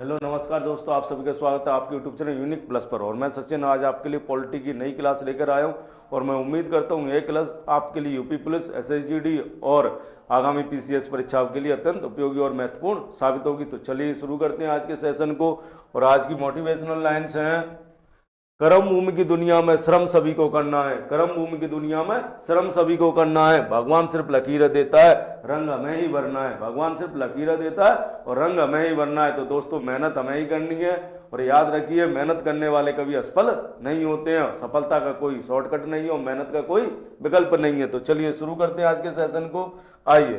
Hello नमस्कार दोस्तों, आप सभी का स्वागत है आपके यूट्यूब चैनल यूनिक प्लस पर। और मैं सचिन आज आपके लिए पॉलिटी की नई क्लास लेकर आया हूं और मैं उम्मीद करता हूं यह क्लास आपके लिए यूपी पुलिस, एसएसजीडी और आगामी पीसीएस परीक्षाओं के लिए अत्यंत उपयोगी और महत्वपूर्ण साबित होगी। तो चलिए शुरू करते हैं आज के सेशन को। और आज की मोटिवेशनल लाइन्स हैं, कर्म भूमि की दुनिया में श्रम सभी को करना है। कर्म भूमि की दुनिया में श्रम सभी को करना है। भगवान सिर्फ लकीरें देता है, रंग हमें ही भरना है। भगवान सिर्फ लकीरें देता है और रंग हमें ही भरना है। तो दोस्तों मेहनत हमें ही करनी है। और याद रखिए, मेहनत करने वाले कभी असफल नहीं होते हैं। सफलता का कोई शॉर्टकट नहीं है और मेहनत का कोई विकल्प नहीं है। तो चलिए शुरू करते हैं आज के सेशन को। आइए,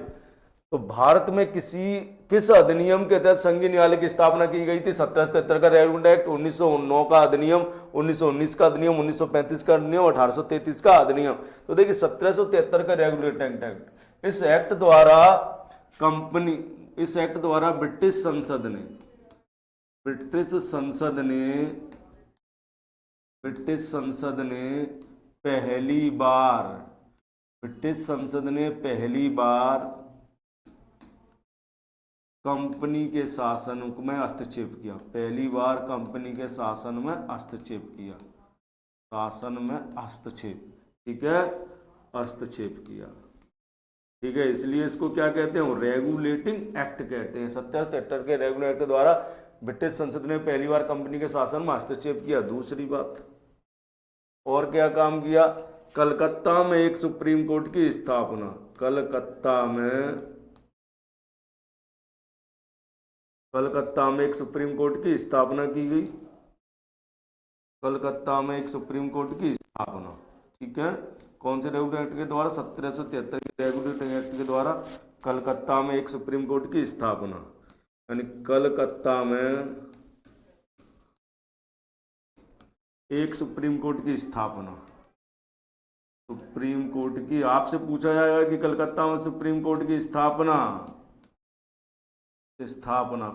तो भारत में किस अधिनियम के तहत संघीय न्यायालय की स्थापना की गई थी? 1773 का रेगुलेट एक्ट, 1909 का अधिनियम, 1919 का अधिनियम, 1935 का अधिनियम, 1833 का अधिनियम। तो देखिए 1773 का रेगुलेट एक्ट, इस एक्ट द्वारा कंपनी इस एक्ट द्वारा ब्रिटिश संसद ने पहली बार कंपनी के शासन में हस्तक्षेप किया। पहली बार कंपनी के शासन में हस्तक्षेप किया। ठीक है, हस्तक्षेप किया। ठीक है, इसलिए इसको क्या कहते हैं? रेगुलेटिंग एक्ट कहते हैं। 1773 के रेगुलेटिंग एक्ट के द्वारा ब्रिटिश संसद ने पहली बार कंपनी के शासन में हस्तक्षेप किया। दूसरी बात, और क्या काम किया? कलकत्ता में एक सुप्रीम कोर्ट की स्थापना। कलकत्ता में एक सुप्रीम कोर्ट की स्थापना की गई। ठीक है, कौन से रेगुलेटिंग एक्ट के द्वारा? 1773 के रेगुलेटिंग एक्ट के द्वारा कलकत्ता में एक सुप्रीम कोर्ट की स्थापना। यानी कलकत्ता में एक सुप्रीम कोर्ट की स्थापना। सुप्रीम कोर्ट की, आपसे पूछा जाएगा कि कलकत्ता में सुप्रीम कोर्ट की स्थापना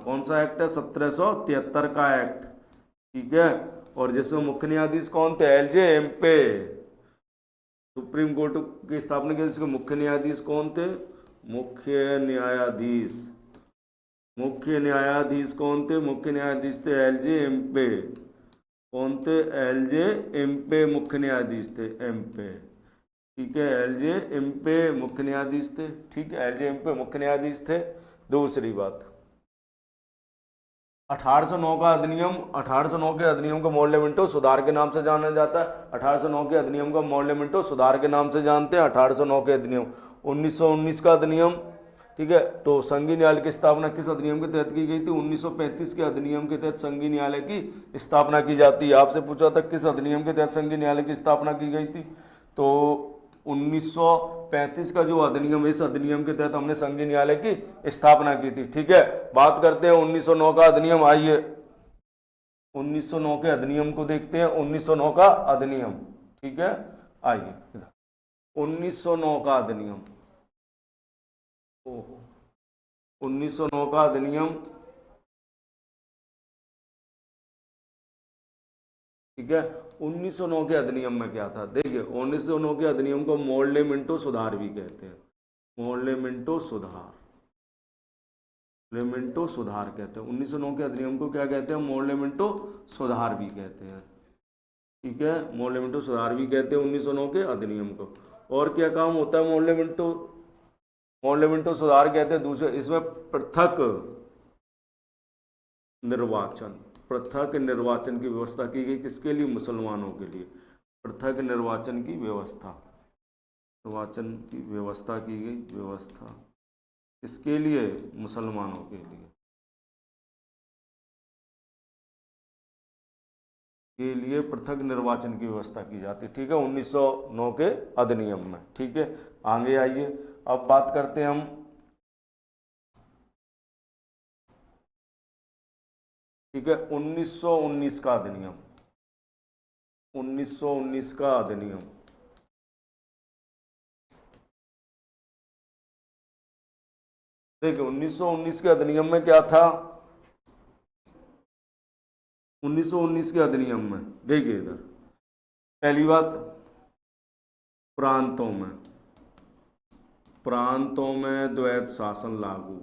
कौन सा एक्ट है? 1773 का एक्ट। ठीक है, और जिसमें मुख्य न्यायाधीश कौन थे? एलजे एम्पे। सुप्रीम कोर्ट की स्थापना के जिसके मुख्य न्यायाधीश कौन थे? मुख्य न्यायाधीश कौन थे? मुख्य न्यायाधीश थे एलजे एम्पे। कौन थे? एलजे एम्पे मुख्य न्यायाधीश थे। एम्पे, ठीक है, एलजे एम्पे मुख्य न्यायाधीश थे। ठीक है, एलजे एम्पे मुख्य न्यायाधीश थे। दूसरी बात, 1809 का अधिनियम। 1809 के अधिनियम को मॉडलेमेंटो सुधार के नाम से जाना जाता है। 1809 के अधिनियम को मॉडलेमेंटो सुधार के नाम से जानते हैं। 1809 के अधिनियम। 1919 का अधिनियम। ठीक है, तो संघीय न्यायालय की स्थापना किस अधिनियम के तहत की गई थी? 1935 के अधिनियम के तहत संघीय न्यायालय की स्थापना की जाती है। आपसे पूछा था किस अधिनियम के तहत संघीय न्यायालय की स्थापना की गई थी, तो 1935 का जो अधिनियम, इस अधिनियम के तहत हमने संघीय न्यायालय की स्थापना की थी। ठीक है, बात करते हैं 1909 का अधिनियम। आइए 1909 के अधिनियम को देखते हैं। 1909 का अधिनियम, ठीक है, आइए इधर 1909 का अधिनियम। 1909 का अधिनियम, ठीक है। 1909 के अधिनियम में क्या था? देखिए 1909 के अधिनियम को मॉडलेमेंटो सुधार भी कहते हैं। मॉडलेमेंटो सुधार कहते हैं। 1909 के अधिनियम को क्या कहते हैं? मॉडलेमेंटो सुधार भी कहते हैं। ठीक है, मॉडलेमेंटो सुधार भी कहते हैं 1909 के अधिनियम को। और क्या काम होता है मॉडलेमेंटो सुधार कहते हैं? दूसरे, इसमें पृथक निर्वाचन की व्यवस्था की गई। किसके लिए? मुसलमानों के लिए। पृथक निर्वाचन की व्यवस्था की गई। किसके लिए? मुसलमानों के लिए पृथक निर्वाचन की व्यवस्था की जाती है। ठीक है, 1909 के अधिनियम में। ठीक है, आगे आइए, अब बात करते हैं हम, ठीक है, 1919 का अधिनियम। 1919 का अधिनियम, देखिए 1919 के अधिनियम में क्या था? 1919 के अधिनियम में देखिए इधर, पहली बात, प्रांतों में द्वैत शासन लागू।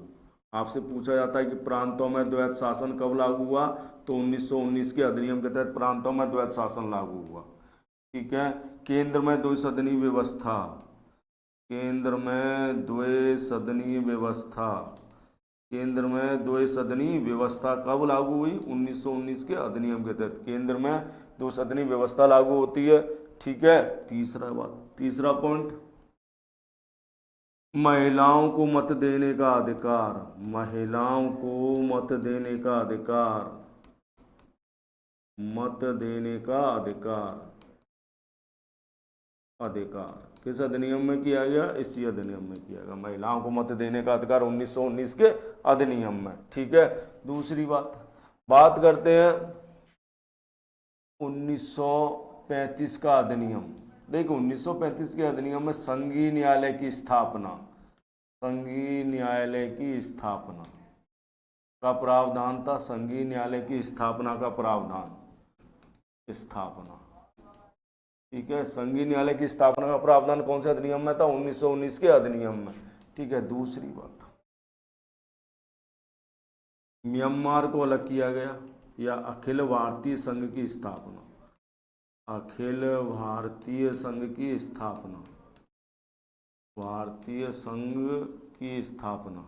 आपसे पूछा जाता है कि प्रांतों में द्वैत शासन कब लागू हुआ, तो 1919 के अधिनियम के तहत प्रांतों में द्वैत शासन लागू हुआ। ठीक है। केंद्र में द्विसदनीय व्यवस्था, केंद्र में द्विसदनीय व्यवस्था, केंद्र में द्विसदनीय व्यवस्था कब लागू हुई, 1919 के अधिनियम के तहत केंद्र में द्विसदनीय व्यवस्था लागू होती है। ठीक है। तीसरा पॉइंट, महिलाओं को मत देने का अधिकार, महिलाओं को मत देने का अधिकार, मत देने का अधिकार किस अधिनियम में किया गया, इसी अधिनियम में किया गया। महिलाओं को मत देने का अधिकार 1919 के अधिनियम में। ठीक है। दूसरी बात करते हैं 1935 का अधिनियम। देखो 1935 के अधिनियम में संघीय न्यायालय की स्थापना, संघीय न्यायालय की स्थापना का प्रावधान था। संघीय न्यायालय की स्थापना का प्रावधान, स्थापना। ठीक है। संघीय न्यायालय की स्थापना का प्रावधान कौन से अधिनियम में था, 1919 के अधिनियम में। ठीक है। दूसरी बात, म्यांमार को अलग किया गया, या अखिल भारतीय संघ की स्थापना, अखिल भारतीय संघ की स्थापना, भारतीय संघ की स्थापना,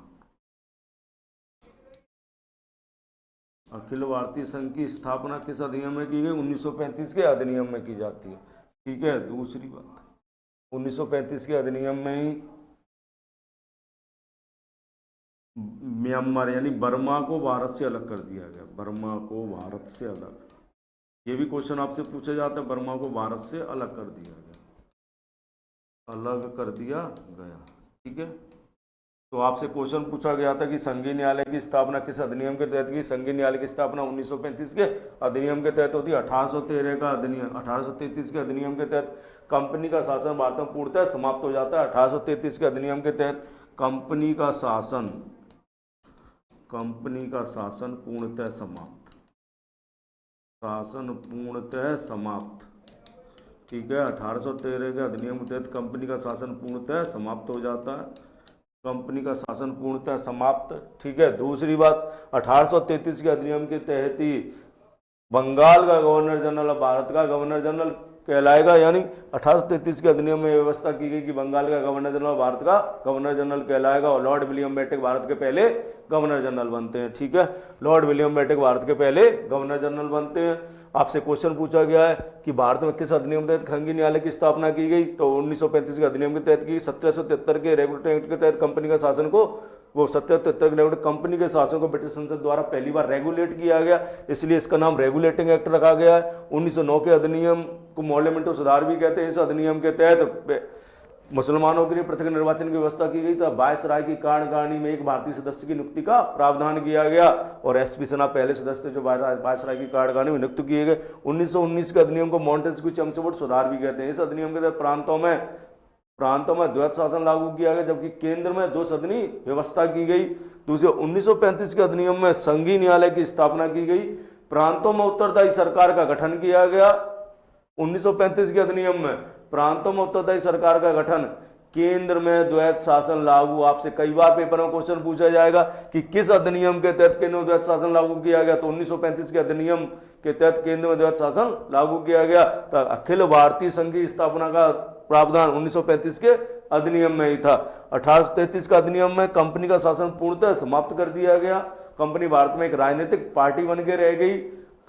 अखिल भारतीय संघ की स्थापना किस अधिनियम में की गई, 1935 के अधिनियम में की जाती है। ठीक है। दूसरी बात, 1935 के अधिनियम में ही म्यांमार यानी बर्मा को भारत से अलग कर दिया गया, बर्मा को भारत से अलग। ये भी क्वेश्चन आपसे पूछा जाता है, बर्मा को भारत से अलग कर दिया गया, अलग कर दिया गया। ठीक है। तो आपसे क्वेश्चन पूछा गया था कि संघीय न्यायालय की स्थापना किस अधिनियम के तहत की, संघीय न्यायालय की स्थापना 1935 के अधिनियम के तहत होती है। 1813 का अधिनियम, 1833 के अधिनियम के तहत कंपनी का शासन भारत में पूर्णतः समाप्त हो जाता है। 1833 के अधिनियम के तहत कंपनी का शासन, कंपनी का शासन पूर्णतः समाप्त, शासन पूर्णतः समाप्त। ठीक है। 1813 के अधिनियम के तहत कंपनी का शासन पूर्णतः समाप्त हो जाता है, कंपनी का शासन पूर्णतः समाप्त। ठीक है। दूसरी बात, 1833 के अधिनियम के तहत ही बंगाल का गवर्नर जनरल अब भारत का गवर्नर जनरल कहलाएगा, यानी 1833 के अधिनियम में व्यवस्था की गई कि बंगाल का गवर्नर जनरल भारत का गवर्नर जनरल कहलाएगा, और लॉर्ड विलियम बेंटिक भारत के पहले गवर्नर जनरल बनते हैं। ठीक है। लॉर्ड विलियम बेंटिक भारत के पहले गवर्नर जनरल बनते हैं। आपसे क्वेश्चन पूछा गया है कि भारत में किस अधिनियम के तहत संघीय न्यायालय की स्थापना की गई, तो 1935 के अधिनियम के तहत की। 1773 के रेगुलेटरी एक्ट के तहत कंपनी का शासन को, वो 1773 के कंपनी के शासन को ब्रिटिश संसद द्वारा पहली बार रेगुलेट किया गया, इसलिए इसका नाम रेगुलेटिंग एक्ट रखा गया है। 1909 के अधिनियम को मॉर्लेमेंटो सुधार भी कहते हैं। इस अधिनियम के तहत मुसलमानों के लिए पृथक निर्वाचन की व्यवस्था की गई, तो वायसराय की कार्यकारिणी में एक भारतीय सदस्य की नियुक्ति का प्रावधान किया गया, और एसपी सिन्हा पहले सदस्य जो वायसराय की कार्यकारिणी में नियुक्त किए गए। 1919 के अधिनियम को मॉन्टेस्क्यू चेम्सफोर्ड सुधार भी कहते हैं। इस अधिनियम के तहत प्रांतों में द्वैत शासन लागू किया गया, जबकि केंद्र में दो सदनी व्यवस्था की गई। दूसरे 1935 के अधिनियम में संघीय न्यायालय की स्थापना की गई, प्रांतों में उत्तरदायी सरकार का गठन किया गया। 1935 के अधिनियम में प्रांतों में उत्तरदायी सरकार का गठन, केंद्र में द्वैत शासन लागू। आपसे कई बार पेपर में क्वेश्चन पूछा जाएगा कि किस अधिनियम के तहत केंद्र में द्वैत शासन लागू किया गया, तो 1935 के अधिनियम के तहत केंद्र में द्वैत शासन लागू किया गया। तो अखिल भारतीय संघ की स्थापना का प्रावधान 1935 के अधिनियम में ही था। 1833 का अधिनियम में कंपनी का शासन पूर्णतः समाप्त कर दिया गया, कंपनी भारत में एक राजनीतिक पार्टी बन के रह गई।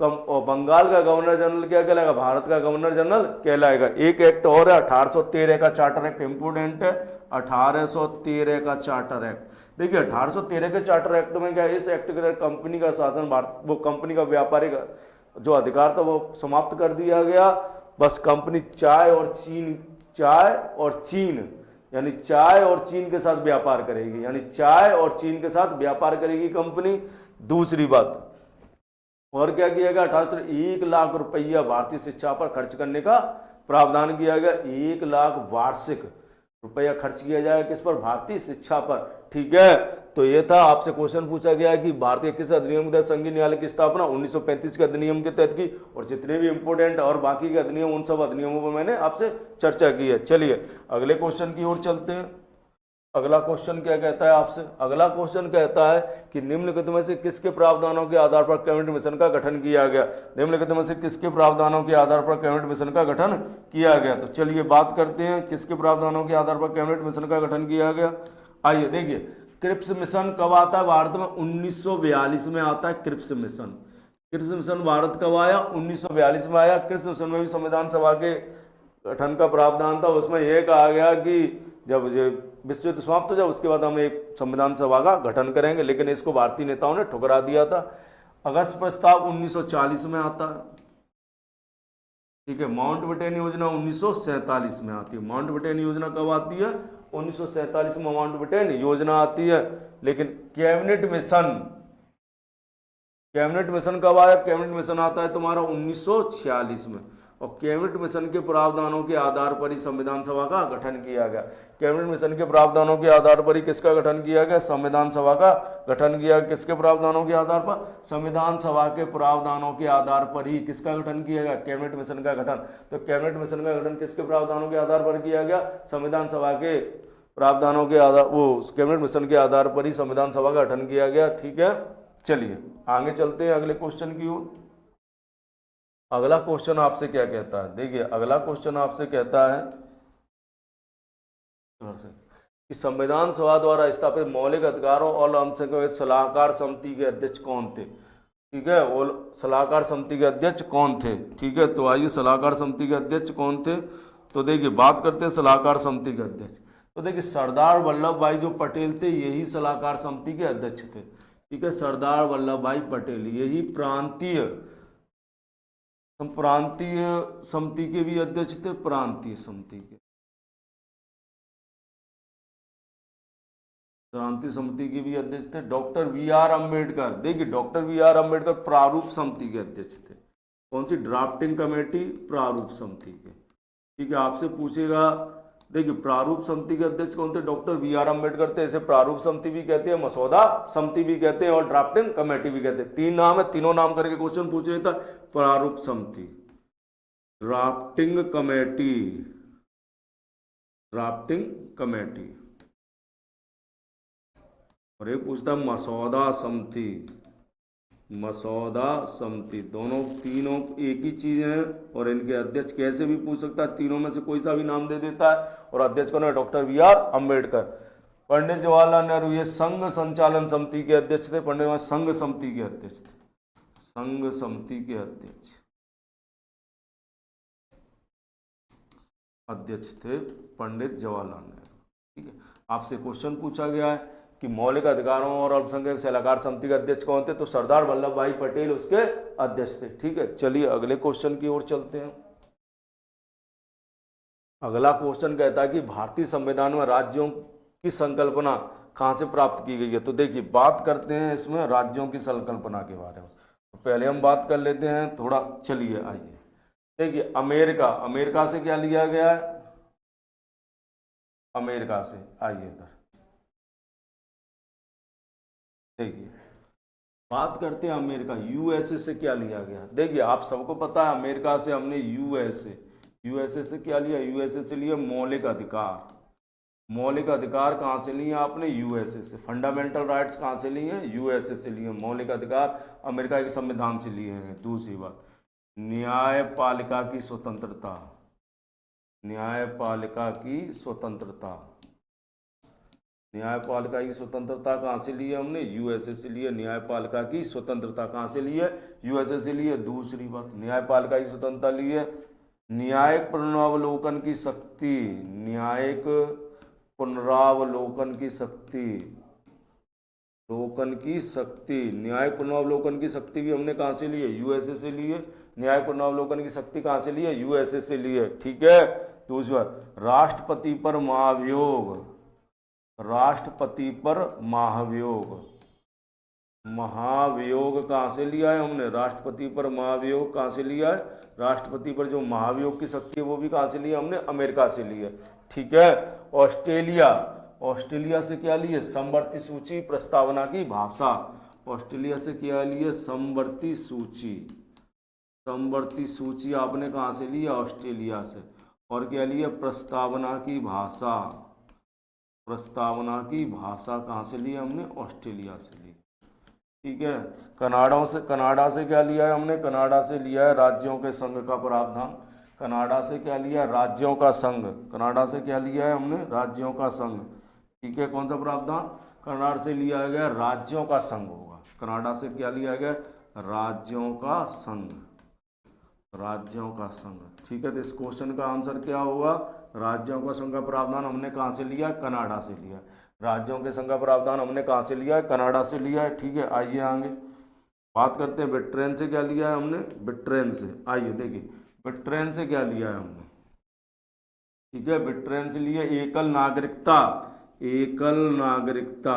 और बंगाल का गवर्नर जनरल क्या कहलाएगा, भारत का गवर्नर जनरल कहलाएगा। एक एक्ट और है 1813 का चार्टर एक्ट, इंपोर्टेंट है 1813 का चार्टर एक्ट। देखिए 1813 के चार्टर एक्ट में क्या है, इस एक्ट के तहत कंपनी का शासन भारत, वो कंपनी का व्यापारिक जो अधिकार था वो समाप्त कर दिया गया। बस कंपनी चाय और चीन यानी चाय और चीन के साथ व्यापार करेगी, यानी चाय और चीन के साथ व्यापार करेगी कंपनी। दूसरी बात और क्या किया गया, 1 लाख रुपया भारतीय शिक्षा पर खर्च करने का प्रावधान किया गया। 1 लाख वार्षिक रुपया खर्च किया जाएगा किस पर, भारतीय शिक्षा पर। ठीक है। तो ये था, आपसे क्वेश्चन पूछा गया है कि भारतीय किस अधिनियम के तहत संघीय न्यायालय की स्थापना 1935 के अधिनियम के तहत की, और जितने भी इंपोर्टेंट और बाकी के अधिनियम उन सब अधिनियमों पर मैंने आपसे चर्चा की है। चलिए अगले क्वेश्चन की ओर चलते हैं। अगला क्वेश्चन क्या कहता है आपसे, अगला क्वेश्चन कहता है कि निम्नलिखित में से किसके प्रावधानों के आधार पर कैबिनेट मिशन का गठन किया गया। निम्नलिखित में से किसके प्रावधानों के आधार पर कैबिनेट मिशन का गठन किया गया। तो चलिए बात करते हैं किसके प्रावधानों के आधार पर कैबिनेट मिशन का गठन किया गया। आइए देखिए, क्रिप्स मिशन कब आता है भारत में, 1942 में आता है Cripps Mission. Cripps Mission Bharat कब आया, 1942 में आया। क्रिप्स मिशन में भी संविधान सभा के गठन का प्रावधान था। उसमें यह कहा गया कि जब विश्व युद्ध समाप्त हो जाए उसके बाद हम एक संविधान सभा का गठन करेंगे, लेकिन इसको भारतीय नेताओं ने ठुकरा दिया था। अगस्त प्रस्ताव 1940 में आता है, ठीक है। माउंटबेटन योजना 1947 में आती है। माउंटबेटन योजना कब आती है, 1947 में माउंटबेटन योजना आती है। लेकिन कैबिनेट मिशन कब आया, कैबिनेट मिशन आता है तुम्हारा 1946 में। और कैबिनेट मिशन के प्रावधानों के आधार पर ही संविधान सभा का गठन किया गया। कैबिनेट मिशन के प्रावधानों के आधार पर ही किसका गठन किया गया, संविधान सभा का गठन किया। किसके प्रावधानों के आधार पर, संविधान सभा के प्रावधानों के आधार पर ही किसका गठन किया गया, कैबिनेट मिशन का गठन। तो कैबिनेट मिशन का गठन किसके प्रावधानों के आधार पर किया गया, संविधान सभा के प्रावधानों के आधार, वो कैबिनेट मिशन के आधार पर ही संविधान सभा का गठन किया गया, ठीक है। चलिए आगे चलते हैं अगले क्वेश्चन की ओर। अगला क्वेश्चन आपसे क्या कहता है, देखिए अगला क्वेश्चन आपसे कहता है कि संविधान सभा द्वारा स्थापित मौलिक अधिकारों और अल्पसंख्यक सलाहकार समिति के अध्यक्ष कौन थे, ठीक है। और सलाहकार समिति के अध्यक्ष कौन थे, ठीक है। तो आइए सलाहकार समिति के अध्यक्ष कौन थे। तो देखिए बात करते हैं सलाहकार समिति के अध्यक्ष। तो देखिए सरदार वल्लभ भाई जो पटेल थे यही सलाहकार समिति के अध्यक्ष थे, ठीक है। सरदार वल्लभ भाई पटेल यही प्रांतीय समिति के भी अध्यक्ष थे, प्रांतीय समिति के भी अध्यक्ष थे। डॉक्टर वी आर अम्बेडकर, देखिए डॉक्टर वी आर अम्बेडकर प्रारूप समिति के अध्यक्ष थे। कौन सी, ड्राफ्टिंग कमेटी प्रारूप समिति के, ठीक है। आपसे पूछेगा, देखिए प्रारूप समिति के अध्यक्ष कौन थे, डॉक्टर वी आर अम्बेडकर थे। इसे प्रारूप समिति भी कहते हैं, मसौदा समिति भी कहते हैं और ड्राफ्टिंग कमेटी भी कहते हैं। तीन नाम है, तीनों नाम करके क्वेश्चन पूछे था। प्रारूप समिति, ड्राफ्टिंग कमेटी और एक पूछता मसौदा समिति। दोनों तीनों एक ही चीज है और इनके अध्यक्ष कैसे भी पूछ सकता है, तीनों में से कोई सा भी नाम दे देता है। और अध्यक्ष कौन है, doctor V are Ambedkar. Pandit Jawaharlal Nehru ये संघ संचालन समिति के अध्यक्ष थे। पंडित जवाहरलाल संघ समिति के अध्यक्ष थे, संघ समिति के अध्यक्ष थे पंडित जवाहरलाल नेहरू, ठीक है। आपसे क्वेश्चन पूछा गया है कि मौलिक अधिकारों और अल्पसंख्यक सलाहकार समिति के अध्यक्ष कौन थे, तो सरदार वल्लभ भाई पटेल उसके अध्यक्ष थे, ठीक है। चलिए अगले क्वेश्चन की ओर चलते हैं। अगला क्वेश्चन कहता है कि भारतीय संविधान में राज्यों की संकल्पना कहाँ से प्राप्त की गई है। तो देखिए बात करते हैं इसमें राज्यों की संकल्पना के बारे में। तो पहले हम बात कर लेते हैं थोड़ा, चलिए आइए देखिए अमेरिका से क्या लिया गया है, अमेरिका से, आइए इधर देखिए बात करते हैं अमेरिका, यूएसए से क्या लिया गया। देखिए आप सबको पता है अमेरिका से हमने यूएसए से क्या लिया, यूएसए से लिए मौलिक अधिकार। मौलिक अधिकार कहाँ से लिए आपने, यूएसए से। फंडामेंटल राइट्स कहाँ से लिए, यूएसए से लिए। मौलिक अधिकार अमेरिका के संविधान से लिए हैं। दूसरी बात, न्यायपालिका की स्वतंत्रता, न्यायपालिका की स्वतंत्रता कहाँ से ली है हमने, यूएसए से लिए। न्यायपालिका की स्वतंत्रता कहाँ से ली है, यूएसए से लिए। दूसरी बात, न्यायपालिका की स्वतंत्रता ली है। न्यायिक पुनरावलोकन की शक्ति, न्यायिक पुनरावलोकन की शक्ति, न्यायिक पुनरावलोकन की शक्ति भी हमने कहाँ से ली है, यूएसए से ली है। न्यायिक पुनरावलोकन की शक्ति कहाँ से ली है, यूएसए से ली है, ठीक है। दूसरी बात, राष्ट्रपति पर महाभियोग, महाभियोग कहाँ से लिया है हमने, राष्ट्रपति पर महाभियोग कहाँ से लिया है, राष्ट्रपति पर जो महाभियोग की शक्ति है वो भी कहाँ से लिया हमने, अमेरिका से ली है, ठीक है। ऑस्ट्रेलिया से क्या ली है, समवर्ती सूची प्रस्तावना की भाषा। ऑस्ट्रेलिया से क्या ली है, समवर्ती सूची आपने कहाँ से ली है, ऑस्ट्रेलिया से। और क्या लिया, प्रस्तावना की भाषा, प्रस्तावना की भाषा कहाँ से ली है हमने? ऑस्ट्रेलिया से ली। ठीक है। कनाडा से क्या लिया है हमने? कनाडा से लिया है राज्यों के संघ का प्रावधान। कनाडा से क्या लिया? राज्यों का संघ। कनाडा से क्या लिया है हमने? राज्यों का संघ। ठीक है। कौन सा प्रावधान? कनाडा से लिया गया राज्यों का संघ होगा। कनाडा से क्या लिया गया? राज्यों का संघ। राज्यों का संघ। ठीक है। तो इस क्वेश्चन का आंसर क्या होगा? राज्यों का संघ का प्रावधान हमने कहाँ से लिया? कनाडा से लिया। राज्यों के संघ का प्रावधान हमने कहाँ से लिया है? कनाडा से लिया है। ठीक है। आइए आगे बात करते हैं ब्रिटेन से क्या लिया है हमने? ब्रिटेन से आइए देखिए ब्रिटेन से क्या लिया है हमने। ठीक है। ब्रिटेन से लिए एकल नागरिकता। एकल नागरिकता।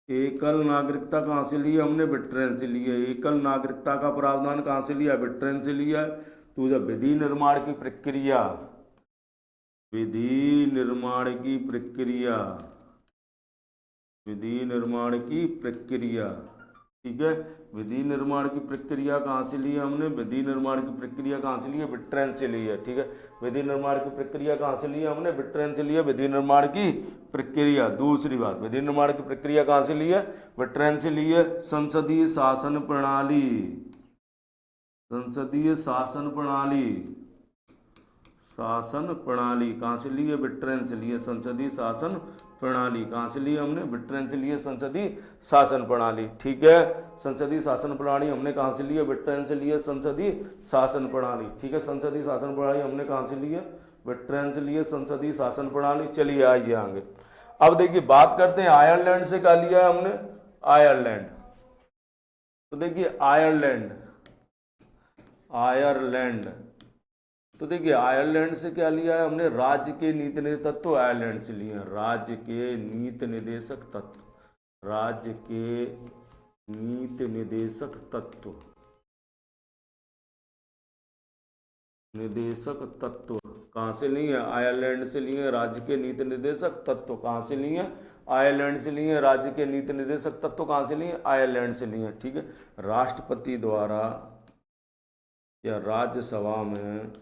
एकल नागरिकता कहाँ से ली है हमने? ब्रिटेन से ली है। एकल नागरिकता का प्रावधान कहाँ से लिया? ब्रिटेन से लिया है। तो जब विधि निर्माण की प्रक्रिया, विधि निर्माण की प्रक्रिया, विधि निर्माण की प्रक्रिया। ठीक है। विधि निर्माण की प्रक्रिया कहाँ से ली है हमने? विधि निर्माण की प्रक्रिया कहाँ से ली है? ब्रिटेन से ली है। ठीक है। विधि निर्माण की प्रक्रिया कहाँ से ली है हमने? ब्रिटेन से ली है। विधि निर्माण की प्रक्रिया। दूसरी बात, विधि निर्माण की प्रक्रिया कहाँ से ली है? ब्रिटेन से ली है। संसदीय शासन प्रणाली। संसदीय शासन प्रणाली। शासन प्रणाली कहाँ से ली है? ब्रिटेन से ली है। संसदीय शासन प्रणाली कहाँ से ली है हमने? ब्रिटेन से ली है संसदीय शासन प्रणाली। ठीक है। संसदीय शासन प्रणाली हमने कहाँ से ली है? ब्रिटेन से ली है संसदीय शासन प्रणाली। ठीक है। संसदीय शासन प्रणाली हमने कहाँ से ली है? ब्रिटेन से ली है संसदीय शासन प्रणाली। चलिए आइए आगे। अब देखिए बात करते हैं आयरलैंड से क्या लिया है हमने? आयरलैंड। तो देखिए आयरलैंड, आयरलैंड। तो देखिए आयरलैंड से क्या लिया है हमने? राज्य के नीति निर्देशक तत्व आयरलैंड से लिए हैं। राज्य के नीति निर्देशक तत्व। राज्य के नीति निर्देशक तत्व। निर्देशक तत्व कहाँ से लिए हैं? आयरलैंड से लिए हैं। राज्य के नीति निर्देशक तत्व कहाँ से लिए हैं? आयरलैंड से लिए हैं। राज्य के नीति निर्देशक तत्व कहाँ से लिए? आयरलैंड से लिए हैं। ठीक है। राष्ट्रपति द्वारा या राज्यसभा में,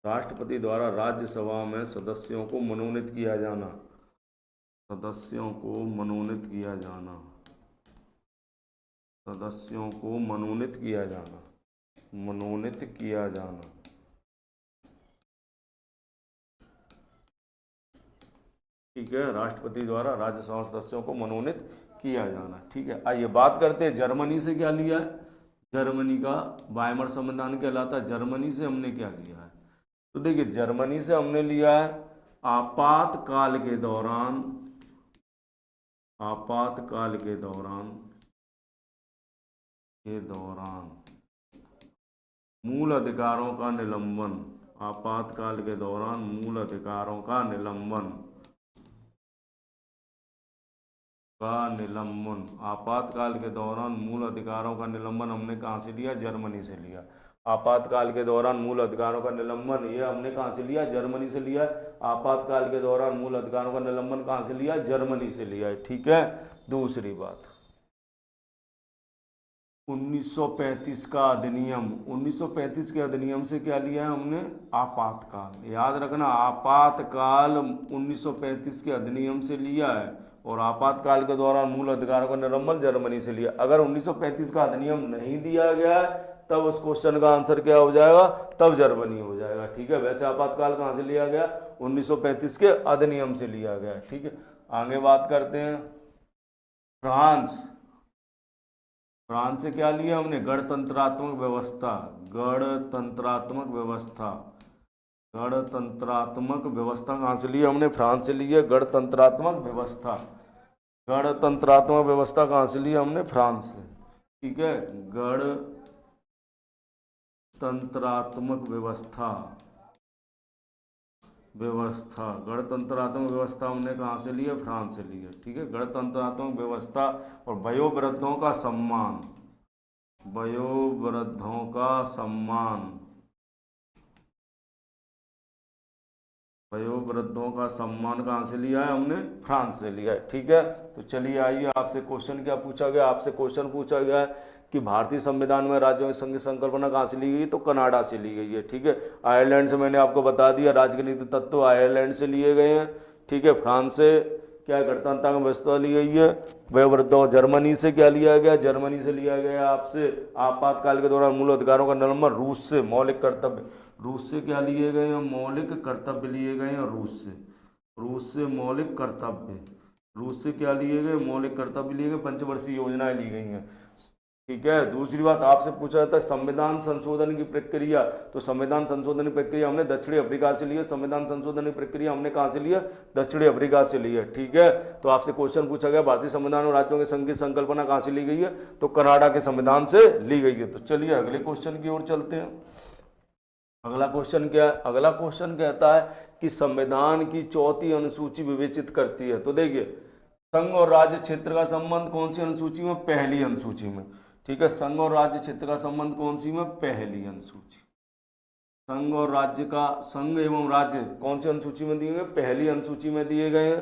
राष्ट्रपति द्वारा राज्यसभा में सदस्यों को मनोनीत किया जाना। सदस्यों को मनोनीत किया जाना। सदस्यों को मनोनीत किया जाना। मनोनीत किया जाना। ठीक है। राष्ट्रपति द्वारा राज्यसभा सदस्यों को मनोनीत किया जाना। ठीक है। आइए बात करते हैं जर्मनी से क्या लिया है? जर्मनी का वाइमर संविधान कहलाता है। जर्मनी से हमने क्या लिया है? तो देखिए जर्मनी से हमने लिया है आपातकाल के दौरान, आपातकाल के दौरान, मूल अधिकारों का निलंबन। आपातकाल के दौरान मूल अधिकारों का निलंबन, आपातकाल के दौरान मूल अधिकारों का निलंबन हमने कहाँ से लिया? जर्मनी से लिया। आपातकाल के दौरान मूल अधिकारों का निलंबन ये हमने कहाँ से लिया? जर्मनी से लिया। आपातकाल के दौरान मूल अधिकारों का निलंबन कहाँ से लिया? जर्मनी से लिया है। ठीक है। दूसरी बात, 1935 का अधिनियम। 1935 के अधिनियम से क्या लिया है हमने? आपातकाल। याद रखना आपातकाल 1935 के अधिनियम से लिया है और आपातकाल के दौरान मूल अधिकारों का निलंबन जर्मनी से लिया। अगर 1935 का अधिनियम नहीं दिया गया है तब उस क्वेश्चन का आंसर क्या हो जाएगा? तब जर्मनी हो जाएगा। ठीक है। वैसे आपातकाल कहाँ से लिया गया? 1935 के अधिनियम से लिया गया। ठीक है। आगे बात करते हैं फ्रांस। फ्रांस से क्या लिया हमने? गणतंत्रात्मक व्यवस्था। गणतंत्रात्मक व्यवस्था। गणतंत्रात्मक व्यवस्था कहाँ से लिया हमने? फ्रांस से लिया गणतंत्रात्मक व्यवस्था। गणतंत्रात्मक व्यवस्था कहाँ से लिया हमने? फ्रांस से। ठीक है। गणतंत्रात्मक व्यवस्था, गणतंत्रात्मक व्यवस्था हमने कहाँ से लिया? फ्रांस से लिया। ठीक है। गणतंत्रात्मक व्यवस्था और वयोवृद्धों का सम्मान, वयोवृद्धों का सम्मान, वयोवृद्धों का सम्मान कहाँ से लिया है हमने? फ्रांस से लिया है। ठीक है। तो चलिए आइए आपसे क्वेश्चन क्या पूछा गया? आपसे क्वेश्चन पूछा गया है कि भारतीय संविधान में राज्यों की संघ की संकल्पना कहाँ से ली गई? तो कनाडा से ली गई है। ठीक है। आयरलैंड से मैंने आपको बता दिया राज्य के नीति तत्व आयरलैंड से लिए गए हैं। ठीक है। फ्रांस से क्या गणतंत्र की व्यवस्था ली गई है, वह वृद्धों। जर्मनी से क्या लिया गया, जर्मनी से लिया गया आपसे आपातकाल के दौरान मूल अधिकारों का निलंबन। रूस से मौलिक कर्तव्य, रूस से क्या लिए गए हैं, मौलिक कर्तव्य लिए गए हैं रूस से मौलिक कर्तव्य, रूस से क्या लिए गए, मौलिक कर्तव्य लिए गए। पंचवर्षीय योजनाएं ली गई हैं, ठीक है। दूसरी बात आपसे पूछा जाता है संविधान संशोधन की प्रक्रिया, तो संविधान संशोधन की प्रक्रिया हमने दक्षिणी अफ्रीका से ली है। संविधान संशोधन की प्रक्रिया हमने कहाँ से ली है, दक्षिणी अफ्रीका से ली है, ठीक है। तो आपसे क्वेश्चन पूछा गया भारतीय संविधान और राज्यों के संघ की संकल्पना कहाँ से ली गई है, तो कनाडा के संविधान से ली गई है। तो चलिए अगले क्वेश्चन की ओर चलते हैं। अगला क्वेश्चन क्या है, अगला क्वेश्चन कहता है कि संविधान की चौथी अनुसूची विवेचित करती है। तो देखिए संघ और राज्य क्षेत्र का संबंध कौन सी अनुसूची में, पहली अनुसूची में, ठीक है। संघ और राज्य क्षेत्र का संबंध कौन सी में, पहली अनुसूची। संघ और राज्य का, संघ एवं राज्य कौन सी अनुसूची में दिए गए, पहली अनुसूची में दिए गए हैं।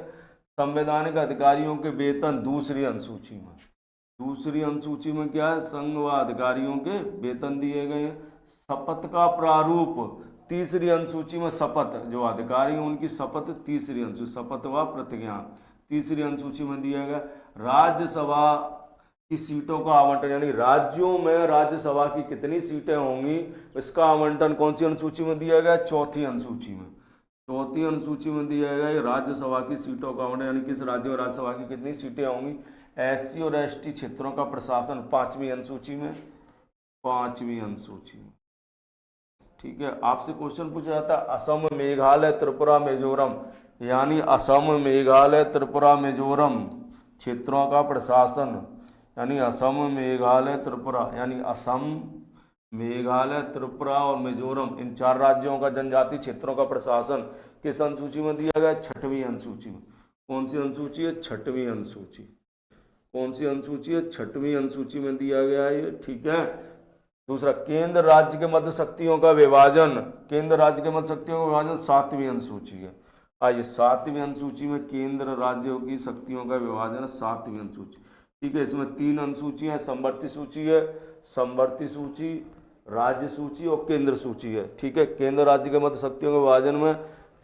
संवैधानिक अधिकारियों के वेतन दूसरी अनुसूची में, दूसरी अनुसूची में क्या है, संघ व अधिकारियों के वेतन दिए गए हैं। शपथ का प्रारूप तीसरी अनुसूची में, शपथ जो अधिकारी हैं उनकी शपथ तीसरी अनुसूची, शपथ व प्रतिज्ञा तीसरी अनुसूची में दिया गया। राज्यसभा की सीटों का आवंटन, यानी राज्यों में राज्यसभा की कितनी सीटें होंगी, इसका आवंटन कौन सी अनुसूची में दिया गया, चौथी अनुसूची में, चौथी अनुसूची में दिया गया। राज्यसभा की सीटों का आवंटन, यानी किस राज्य में राज्यसभा की कितनी सीटें होंगी। एससी और एसटी क्षेत्रों का प्रशासन पांचवी अनुसूची में, पांचवी अनुसूची में, ठीक है। आपसे क्वेश्चन पूछा जाता है असम, मेघालय, त्रिपुरा, मिजोरम, यानी असम, मेघालय, त्रिपुरा, मिजोरम क्षेत्रों का प्रशासन, यानी असम, मेघालय, त्रिपुरा, यानी असम, मेघालय, त्रिपुरा और मिजोरम, इन चार राज्यों का जनजातीय क्षेत्रों का प्रशासन किस अनुसूची में दिया गया, छठवीं अनुसूची में। कौन सी अनुसूची है, छठवीं अनुसूची। कौन सी अनुसूची है, छठवीं अनुसूची में दिया गया है ये, ठीक है। दूसरा, केंद्र राज्य के मध्य शक्तियों का विभाजन, केंद्र राज्य के मध्य शक्तियों का विभाजन सातवीं अनुसूची है। आइए सातवीं अनुसूची में केंद्र राज्यों की शक्तियों का विभाजन सातवीं अनुसूची, ठीक है। इसमें तीन अनुसूची है, समवर्ती सूची है, समवर्ती सूची, राज्य सूची और केंद्र सूची है, ठीक है। केंद्र राज्य के मध्य शक्तियों के विभाजन में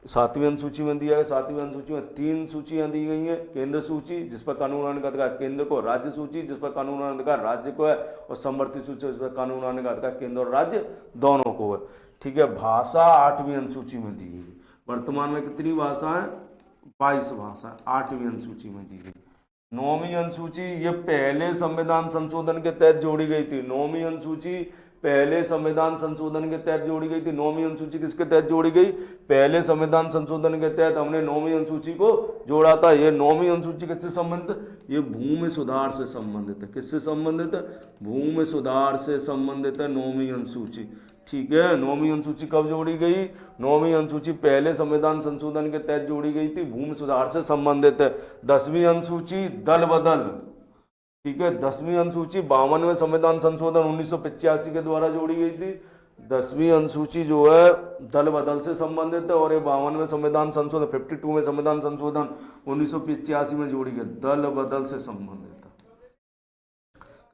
सातवीं अनुसूची में दिया है। सातवीं अनुसूची में तीन सूचियां दी गई हैं, केंद्र सूची जिस पर कानून बनाने का अधिकार केंद्र को, राज्य सूची जिस पर कानून बनाने का अधिकार राज्य को है, और समवर्ती सूची जिस पर कानून बनाने का अधिकार केंद्र और राज्य दोनों को है, ठीक है। भाषा आठवीं अनुसूची में दी गई। वर्तमान में कितनी भाषाएं, 22 भाषाएं आठवीं अनुसूची में दी गई। नौवीं अनुसूची ये पहले संविधान संशोधन के तहत जोड़ी गई थी। नौवीं अनुसूची पहले संविधान संशोधन के तहत जोड़ी गई थी। नौवीं अनुसूची किसके तहत जोड़ी गई, पहले संविधान संशोधन के तहत हमने नौवीं अनुसूची को जोड़ा था। ये नौवीं अनुसूची किससे संबंधित, ये भूमि सुधार से संबंधित है। किससे संबंधित है, भूमि सुधार से संबंधित है नौवीं अनुसूची, ठीक है। नौवीं अनुसूची कब जोड़ी गई, नौवीं अनुसूची पहले संविधान संशोधन के तहत जोड़ी गई थी, भूमि सुधार से संबंधित है। 10वीं अनुसूची दल बदल, ठीक है। 10वीं अनुसूची 52वें संविधान संशोधन 1985 के द्वारा जोड़ी गई थी। 10वीं अनुसूची जो है दल बदल से संबंधित है, और ये 52वें संविधान संशोधन 52वें संविधान संशोधन 1985 में जोड़ी गई, दल बदल से संबंधित है।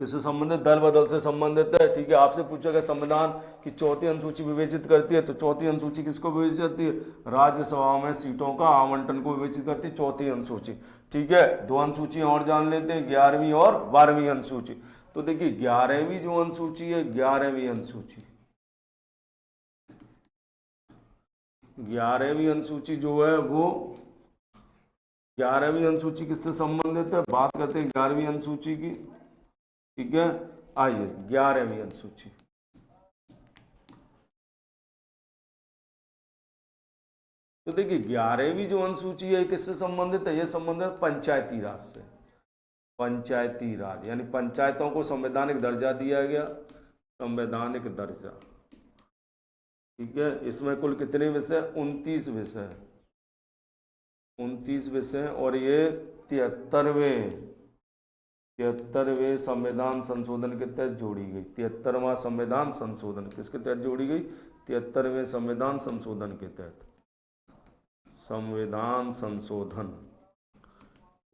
किससे संबंधित, दल बदल से संबंधित है, ठीक है। आपसे पूछा गया संविधान की चौथी अनुसूची विवेचित करती है, तो चौथी अनुसूची किसको विवेचित करती है, राज्यसभा में सीटों का आवंटन को विवेचित करती है चौथी अनुसूची, ठीक है। दो अनुसूचियां और जान लेते हैं, 11वीं और 12वीं अनुसूची। तो देखिए 11वीं जो अनुसूची है, 11वीं अनुसूची, 11वीं अनुसूची जो है वो 11वीं अनुसूची किससे संबंधित है, बात करते हैं 11वीं अनुसूची की, ठीक है। आइए 11वीं अनुसूची, तो देखिए 11वीं जो अनुसूची है किससे संबंधित है, यह संबंधित पंचायती राज से। पंचायती राज यानी पंचायतों को संवैधानिक दर्जा दिया गया, संवैधानिक दर्जा, ठीक है। इसमें कुल कितने विषय, 29 विषय, 29 विषय, और ये 73वें संविधान संशोधन के तहत जोड़ी गई। 73वां संविधान संशोधन किसके तहत जोड़ी गई, 73वें संविधान संशोधन के तहत, संविधान संशोधन,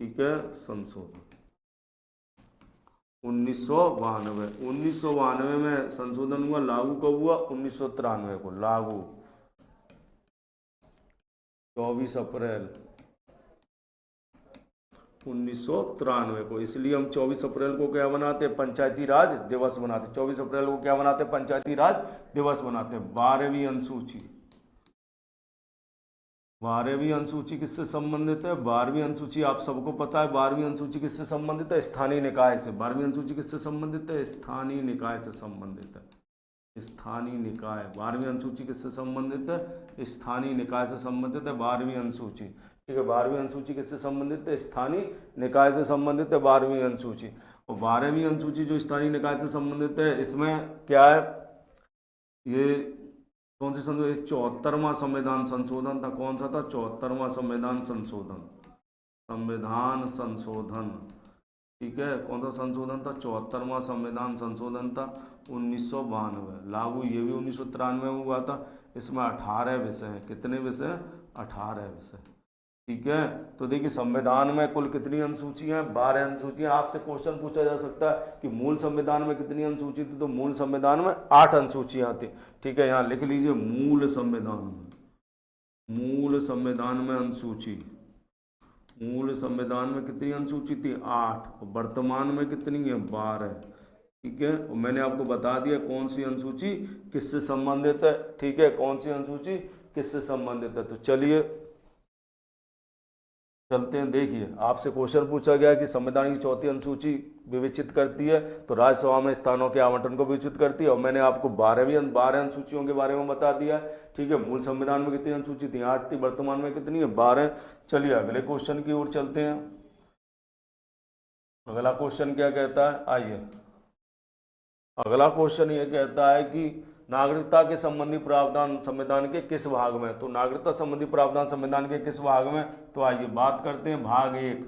ठीक है, संशोधन 1992 में संशोधन हुआ, लागू कब हुआ, 1993 को लागू, 24 अप्रैल 1993 को। इसलिए हम 24 अप्रैल को क्या बनाते हैं, पंचायती राज दिवस बनाते हैं। 24 अप्रैल को क्या बनाते हैं, पंचायती राज दिवस बनाते हैं। 12वीं अनुसूची, 12वीं अनुसूची किससे संबंधित है, 12वीं अनुसूची आप सबको पता है, 12वीं अनुसूची किससे संबंधित है, स्थानीय निकाय से। 12वीं अनुसूची किससे संबंधित है, स्थानीय निकाय से संबंधित है। स्थानीय निकाय, 12वीं अनुसूची किससे संबंधित है, स्थानीय निकाय से संबंधित है 12वीं अनुसूची। ठीक है, 12वीं अनुसूची किससे संबंधित है, स्थानीय निकाय से संबंधित है 12वीं अनुसूची। और 12वीं अनुसूची जो स्थानीय निकाय से संबंधित है, इसमें क्या है, ये कौन सी संशोधन, 74वां संविधान संशोधन था। कौन सा था, 74वां संविधान संशोधन, संविधान संशोधन। ठीक है, कौन सा संशोधन था, 74वां संविधान संशोधन था 1992। लागू ये भी 1993 में हुआ था। इसमें 18 विषय हैं। कितने विषय हैं, 18 विषय। ठीक है, तो देखिए संविधान में कुल कितनी अनुसूचियां हैं, 12 अनुसूचियां। आपसे क्वेश्चन पूछा जा सकता है कि मूल संविधान में कितनी अनुसूची थी, तो मूल संविधान में 8 अनुसूचियां थी। ठीक है, यहाँ लिख लीजिए मूल संविधान में, मूल संविधान में अनुसूची, मूल संविधान में कितनी अनुसूची थी, 8। और वर्तमान में कितनी है, 12। ठीक है, और मैंने आपको बता दिया कौन सी अनुसूची किससे संबंधित है। ठीक है, कौन सी अनुसूची किससे संबंधित है। तो चलिए चलते हैं। देखिए आपसे क्वेश्चन पूछा गया कि संविधान की चौथी अनुसूची विवेचित करती है तो राज्यसभा में स्थानों के आवंटन को विवेचित करती है। और मैंने आपको 12 अनुसूचियों के बारे में बता दिया है। ठीक है, मूल संविधान में कितनी अनुसूची थी, 8 थी। वर्तमान में कितनी है, 12। चलिए अगले क्वेश्चन की ओर चलते हैं। अगला क्वेश्चन क्या कहता है, आइए। अगला क्वेश्चन ये कहता है कि नागरिकता के संबंधी प्रावधान संविधान के किस भाग में। तो नागरिकता संबंधी प्रावधान संविधान के किस भाग में, तो आइए बात करते हैं भाग 1।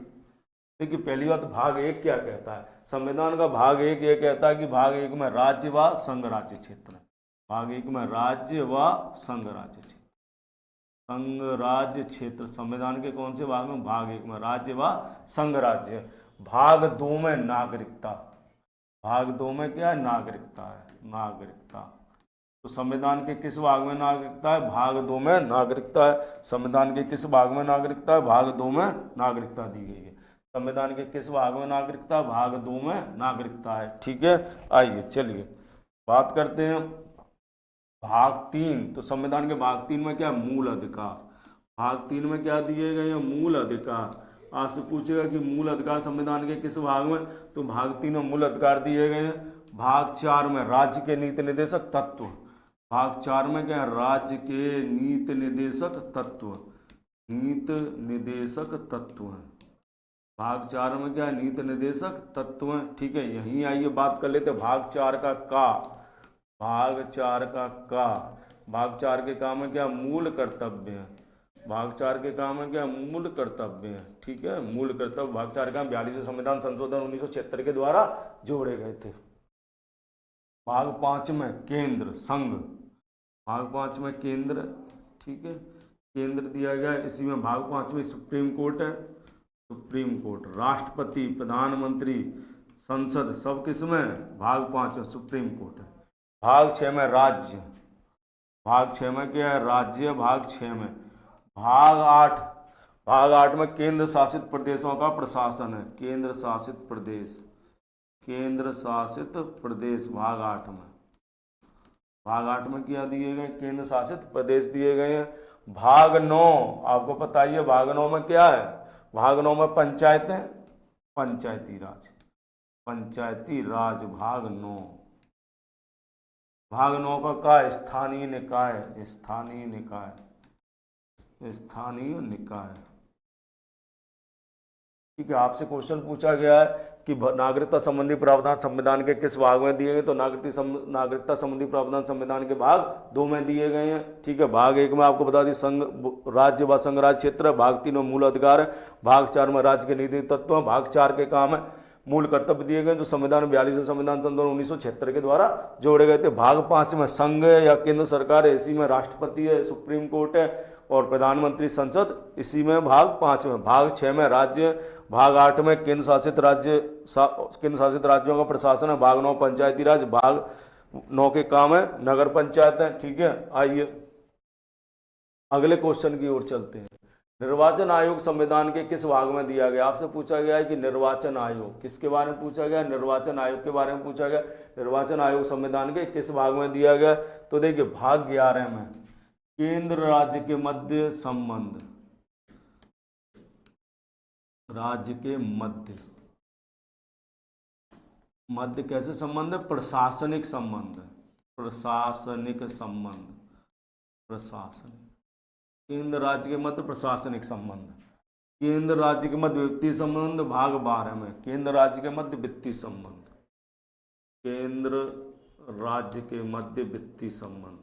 देखिए पहली बात, भाग 1 क्या कहता है, संविधान का भाग 1 ये कहता है कि भाग 1 में राज्य व संघ राज्य क्षेत्र है। भाग 1 में राज्य व संघ राज्य क्षेत्र, संघ राज्य क्षेत्र संविधान के कौन से भाग में, भाग 1 में राज्य व संघ राज्य। भाग 2 में नागरिकता, भाग 2 में क्या है, नागरिकता है, नागरिकता। तो संविधान के किस भाग में नागरिकता है, भाग 2 में नागरिकता है। संविधान के किस भाग में नागरिकता है, भाग 2 में नागरिकता दी गई है। संविधान के किस भाग में नागरिकता, भाग 2 में नागरिकता है। ठीक है, आइए चलिए बात करते हैं भाग 3। तो संविधान के भाग 3 में क्या, मूल अधिकार। भाग 3 में क्या दिए गए हैं, मूल अधिकार। आपसे पूछेगा कि मूल अधिकार संविधान के किस भाग में, तो भाग 3 में मूल अधिकार दिए गए हैं। भाग 4 में राज्य के नीति निर्देशक तत्व, भाग 4 में क्या है, राज्य के नीति निर्देशक तत्व, नीति निर्देशक तत्व है। भाग 4 में क्या है, नीति निर्देशक तत्व है। ठीक है, यहीं आइए बात कर लेते हैं भाग 4 का का। भाग 4 का का, भाग 4 के काम में क्या, मूल कर्तव्य है। भाग 4 के काम में क्या, मूल कर्तव्य है। ठीक है, मूल कर्तव्य। भाग 4 का 42वें संविधान संशोधन 1976 के द्वारा जोड़े गए थे। भाग 5 में केंद्र संघ, भाग 5 में केंद्र। ठीक है, केंद्र दिया गया है। इसी में भाग 5 में सुप्रीम कोर्ट है, सुप्रीम कोर्ट। राष्ट्रपति, प्रधानमंत्री, संसद सब किस में, भाग 5 में सुप्रीम कोर्ट है। भाग 6 में राज्य, भाग 6 में क्या है, राज्य। भाग 6 में भाग 8, भाग 8 में केंद्र शासित प्रदेशों का प्रशासन है, केंद्र शासित प्रदेश, केंद्र शासित प्रदेश। भाग 8 में, भाग 8 में क्या दिए गए, केंद्र शासित प्रदेश दिए गए हैं। भाग 9 आपको पता ही है, भाग 9 में क्या है, भाग 9 में पंचायतें, पंचायती राज, पंचायती राज। भाग 9, भाग 9 का स्थानीय निकाय, स्थानीय निकाय, स्थानीय निकाय। ठीक है, आपसे क्वेश्चन पूछा गया है कि नागरिकता संबंधी प्रावधान संविधान के किस भाग में दिए गए, तो नागरिकता संबंधी प्रावधान संविधान के भाग 2 में दिए गए हैं। ठीक है, भाग 1 में आपको बता दी संघ राज्य व संघ राज्य क्षेत्र, भाग 3 में मूल अधिकार है, भाग 4 में राज्य के नीति तत्व है, भाग 4 के काम है मूल कर्तव्य दिए गए जो संविधान 42वें संविधान संशोधन 1976 के द्वारा जोड़े गए थे। भाग 5 में संघ या केंद्र सरकार है, इसी में राष्ट्रपति है, सुप्रीम कोर्ट है और प्रधानमंत्री, संसद, इसी में भाग 5 में। भाग 6 में राज्य, भाग 8 में केंद्र शासित राज्य, केंद्र शासित राज्यों का प्रशासन है, भाग 9 पंचायती राज, भाग 9 के काम है नगर पंचायत है। ठीक है, आइए अगले क्वेश्चन की ओर चलते हैं। निर्वाचन आयोग संविधान के किस भाग में दिया गया? आपसे पूछा गया है कि निर्वाचन आयोग किसके बारे में पूछा गया? निर्वाचन आयोग के बारे में पूछा गया। निर्वाचन आयोग संविधान के किस भाग में दिया गया? तो देखिए भाग 11 में, केंद्र राज्य के मध्य संबंध, राज्य के मध्य, मध्य कैसे संबंध है? प्रशासनिक संबंध, प्रशासनिक संबंध, प्रशासनिक, केंद्र राज्य के मध्य प्रशासनिक संबंध, केंद्र राज्य के मध्य वित्तीय संबंध भाग 12 में, केंद्र राज्य के मध्य वित्तीय संबंध, केंद्र राज्य के मध्य वित्तीय संबंध,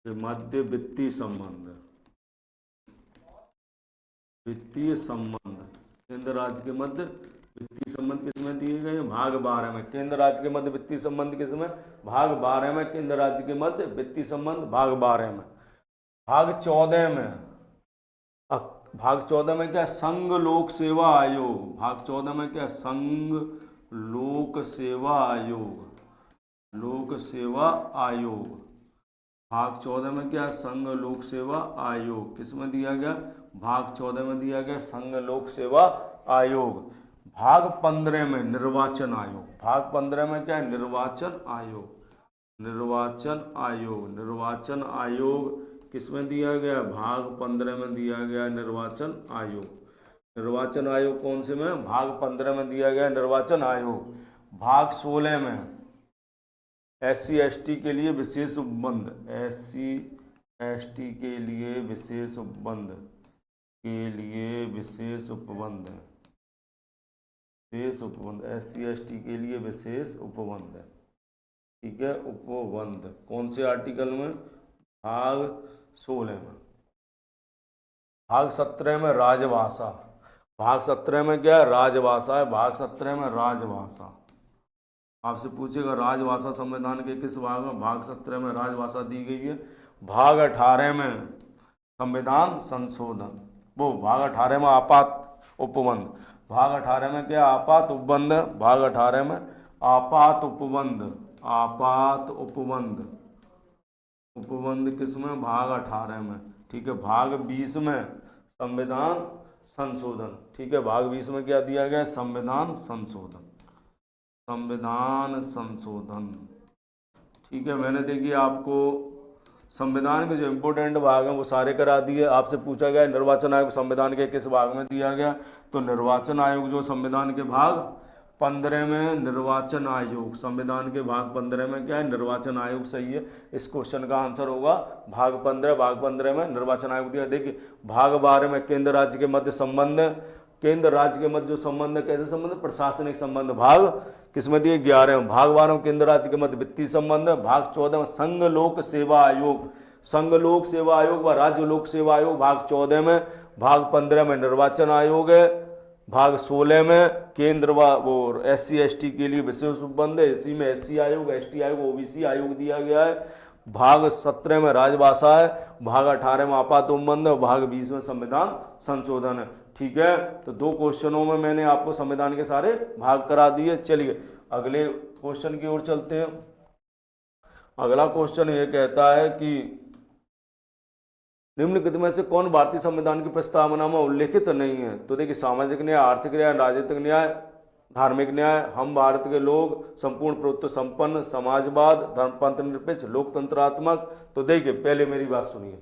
के मध्य वित्तीय संबंध, वित्तीय संबंध, केंद्र राज्य के मध्य वित्तीय संबंध किसमें दिए गए? भाग 12 में। केंद्र राज्य के मध्य वित्तीय संबंध किसमें? भाग 12 में, केंद्र राज्य के मध्य वित्तीय संबंध भाग 12 में। भाग 14 में, भाग 14 में क्या? संघ लोक सेवा आयोग, भाग 14 में क्या? संघ लोक सेवा आयोग, लोक सेवा आयोग, भाग 14 में क्या? संघ लोक सेवा आयोग किसमें दिया गया? भाग 14 में दिया गया संघ लोक सेवा आयोग। भाग 15 में निर्वाचन आयोग, भाग 15 में क्या है? निर्वाचन आयोग, निर्वाचन आयोग, निर्वाचन आयोग किसमें दिया गया? भाग 15 में दिया गया निर्वाचन आयोग। निर्वाचन आयोग कौन से में? भाग 15 में दिया गया निर्वाचन आयोग। भाग 16 में SC/ST के लिए विशेष उपबंध, SC/ST के लिए विशेष उपबंध, के लिए विशेष उपबंध है, विशेष उपबंध, SC/ST के लिए विशेष उपबंध है, ठीक है, उपबंध कौन से आर्टिकल में? भाग 16 में। भाग 17 में राजभाषा, भाग 17 में क्या? राजभाषा है, भाग 17 में राजभाषा। आपसे पूछेगा राजभाषा संविधान के किस भाग में? भाग 17 में राजभाषा दी गई है। भाग 18 में संविधान संशोधन, वो भाग 18 में आपात उपबंध, भाग 18 में क्या? आपात उपबंध, भाग 18 में आपात उपबंध, आपात उपबंध, उपबंध किसमें? भाग 18 में, ठीक है। भाग 20 में संविधान संशोधन, ठीक है, भाग 20 में क्या दिया गया? संविधान संशोधन, संविधान संशोधन, ठीक है। मैंने देखिए आपको संविधान के जो इम्पोर्टेंट भाग हैं वो सारे करा दिए। आपसे पूछा गया निर्वाचन आयोग संविधान के किस भाग में दिया गया? तो निर्वाचन आयोग जो संविधान के भाग 15 में, निर्वाचन आयोग संविधान के भाग 15 में क्या है? निर्वाचन आयोग सही है। इस क्वेश्चन का आंसर होगा भाग 15, भाग 15 में निर्वाचन आयोग दिया। देखिए भाग 12 में केंद्र राज्य के मध्य संबंध, केंद्र राज्य के मध्य जो संबंध है कैसे संबंध? प्रशासनिक संबंध, भाग किसमें दिए? 11 में। भाग 12 में केंद्र राज्य के मध्य वित्तीय संबंध, भाग 14 में संघ लोक सेवा आयोग, संघ लोक सेवा आयोग व राज्य लोक सेवा आयोग भाग 14 में। भाग 15 में निर्वाचन आयोग है, भाग 16 में केंद्र व SC/ST के लिए विशेष उपबंध है, इसी में SC आयोग, ST आयोग, OBC आयोग दिया गया है। भाग 17 में राजभाषा है, भाग 18 में आपात उपबंध और भाग 20 में संविधान संशोधन है, ठीक है। तो 2 क्वेश्चनों में मैंने आपको संविधान के सारे भाग करा दिए। चलिए अगले क्वेश्चन की ओर चलते हैं। अगला क्वेश्चन ये कहता है कि निम्नलिखित में से कौन भारतीय संविधान की प्रस्तावना में उल्लेखित नहीं है? तो देखिए सामाजिक न्याय, आर्थिक न्याय, राजनीतिक न्याय, धार्मिक न्याय, हम भारत के लोग, संपूर्ण प्रभुत्व संपन्न, समाजवाद, धर्मतंत्र निरपेक्ष, लोकतंत्रात्मक। तो देखिए पहले मेरी बात सुनिए।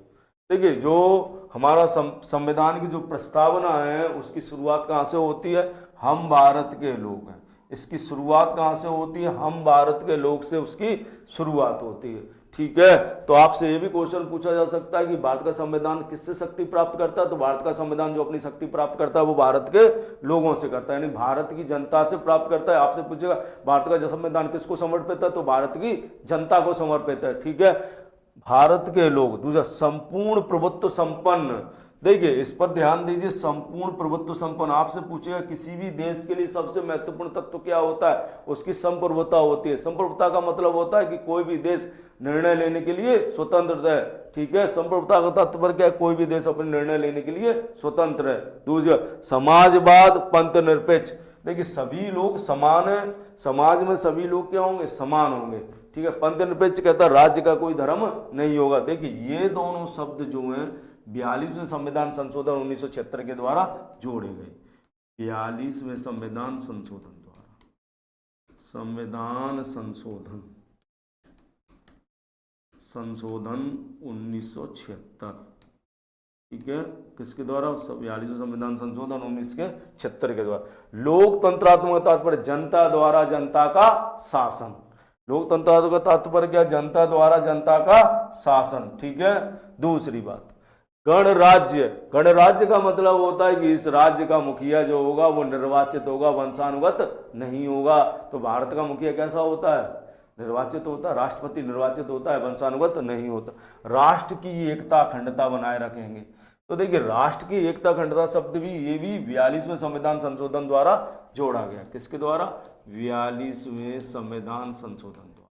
देखिए जो हमारा संविधान की जो प्रस्तावना है उसकी शुरुआत कहाँ से होती है? हम भारत के लोग हैं। इसकी शुरुआत कहाँ से होती है? हम भारत के लोग से उसकी शुरुआत होती है, ठीक है। तो आपसे ये भी क्वेश्चन पूछा जा सकता है कि भारत का संविधान किससे शक्ति प्राप्त करता है? तो भारत का संविधान जो अपनी शक्ति प्राप्त करता है वो भारत के लोगों से करता है, यानी भारत की जनता से प्राप्त करता है। आपसे पूछेगा भारत का संविधान किसको समर्पित है? तो भारत की जनता को समर्पित है, ठीक है, भारत के लोग। दूसरा संपूर्ण प्रभुत्व संपन्न, देखिए इस पर ध्यान दीजिए, संपूर्ण प्रभुत्व संपन्न। आपसे पूछेगा किसी भी देश के लिए सबसे महत्वपूर्ण तत्व क्या होता है? उसकी संप्रभुता होती है। संप्रभुता का मतलब होता है कि कोई भी देश निर्णय लेने के लिए स्वतंत्र है, ठीक है। संप्रभुता का तात्पर्य क्या है? कोई भी देश अपने निर्णय लेने के लिए स्वतंत्र है। दूसरा समाजवाद, पंथ निरपेक्ष, देखिए सभी लोग समान है, समाज में सभी लोग क्या होंगे? समान होंगे, ठीक है। पंथ निरपेक्ष कहता है राज्य का कोई धर्म नहीं होगा। देखिए ये दोनों शब्द जो हैं 42वें संविधान संशोधन 1976 के द्वारा जोड़े गए। 42वें संविधान संशोधन द्वारा, संविधान संशोधन 1976, ठीक है, किसके द्वारा? 42वें संविधान संशोधन 1976 के द्वारा। लोकतंत्रात्मक तात्पर्य जनता द्वारा जनता का शासन। लोकतंत्र का तात्पर्य क्या? जनता द्वारा जनता का शासन, ठीक है। दूसरी बात, गणराज्य। गणराज्य का मतलब होता है कि इस राज्य का मुखिया जो होगा वो निर्वाचित होगा, वंशानुगत नहीं होगा। तो भारत का मुखिया कैसा होता है? निर्वाचित होता है। राष्ट्रपति निर्वाचित होता है, वंशानुगत नहीं होता। राष्ट्र की एकता अखंडता बनाए रखेंगे। तो देखिए राष्ट्र की एकता अखंडता शब्द भी ये भी 42वें संविधान संशोधन द्वारा जोड़ा गया। किसके द्वारा? 42वें संविधान संशोधन द्वारा,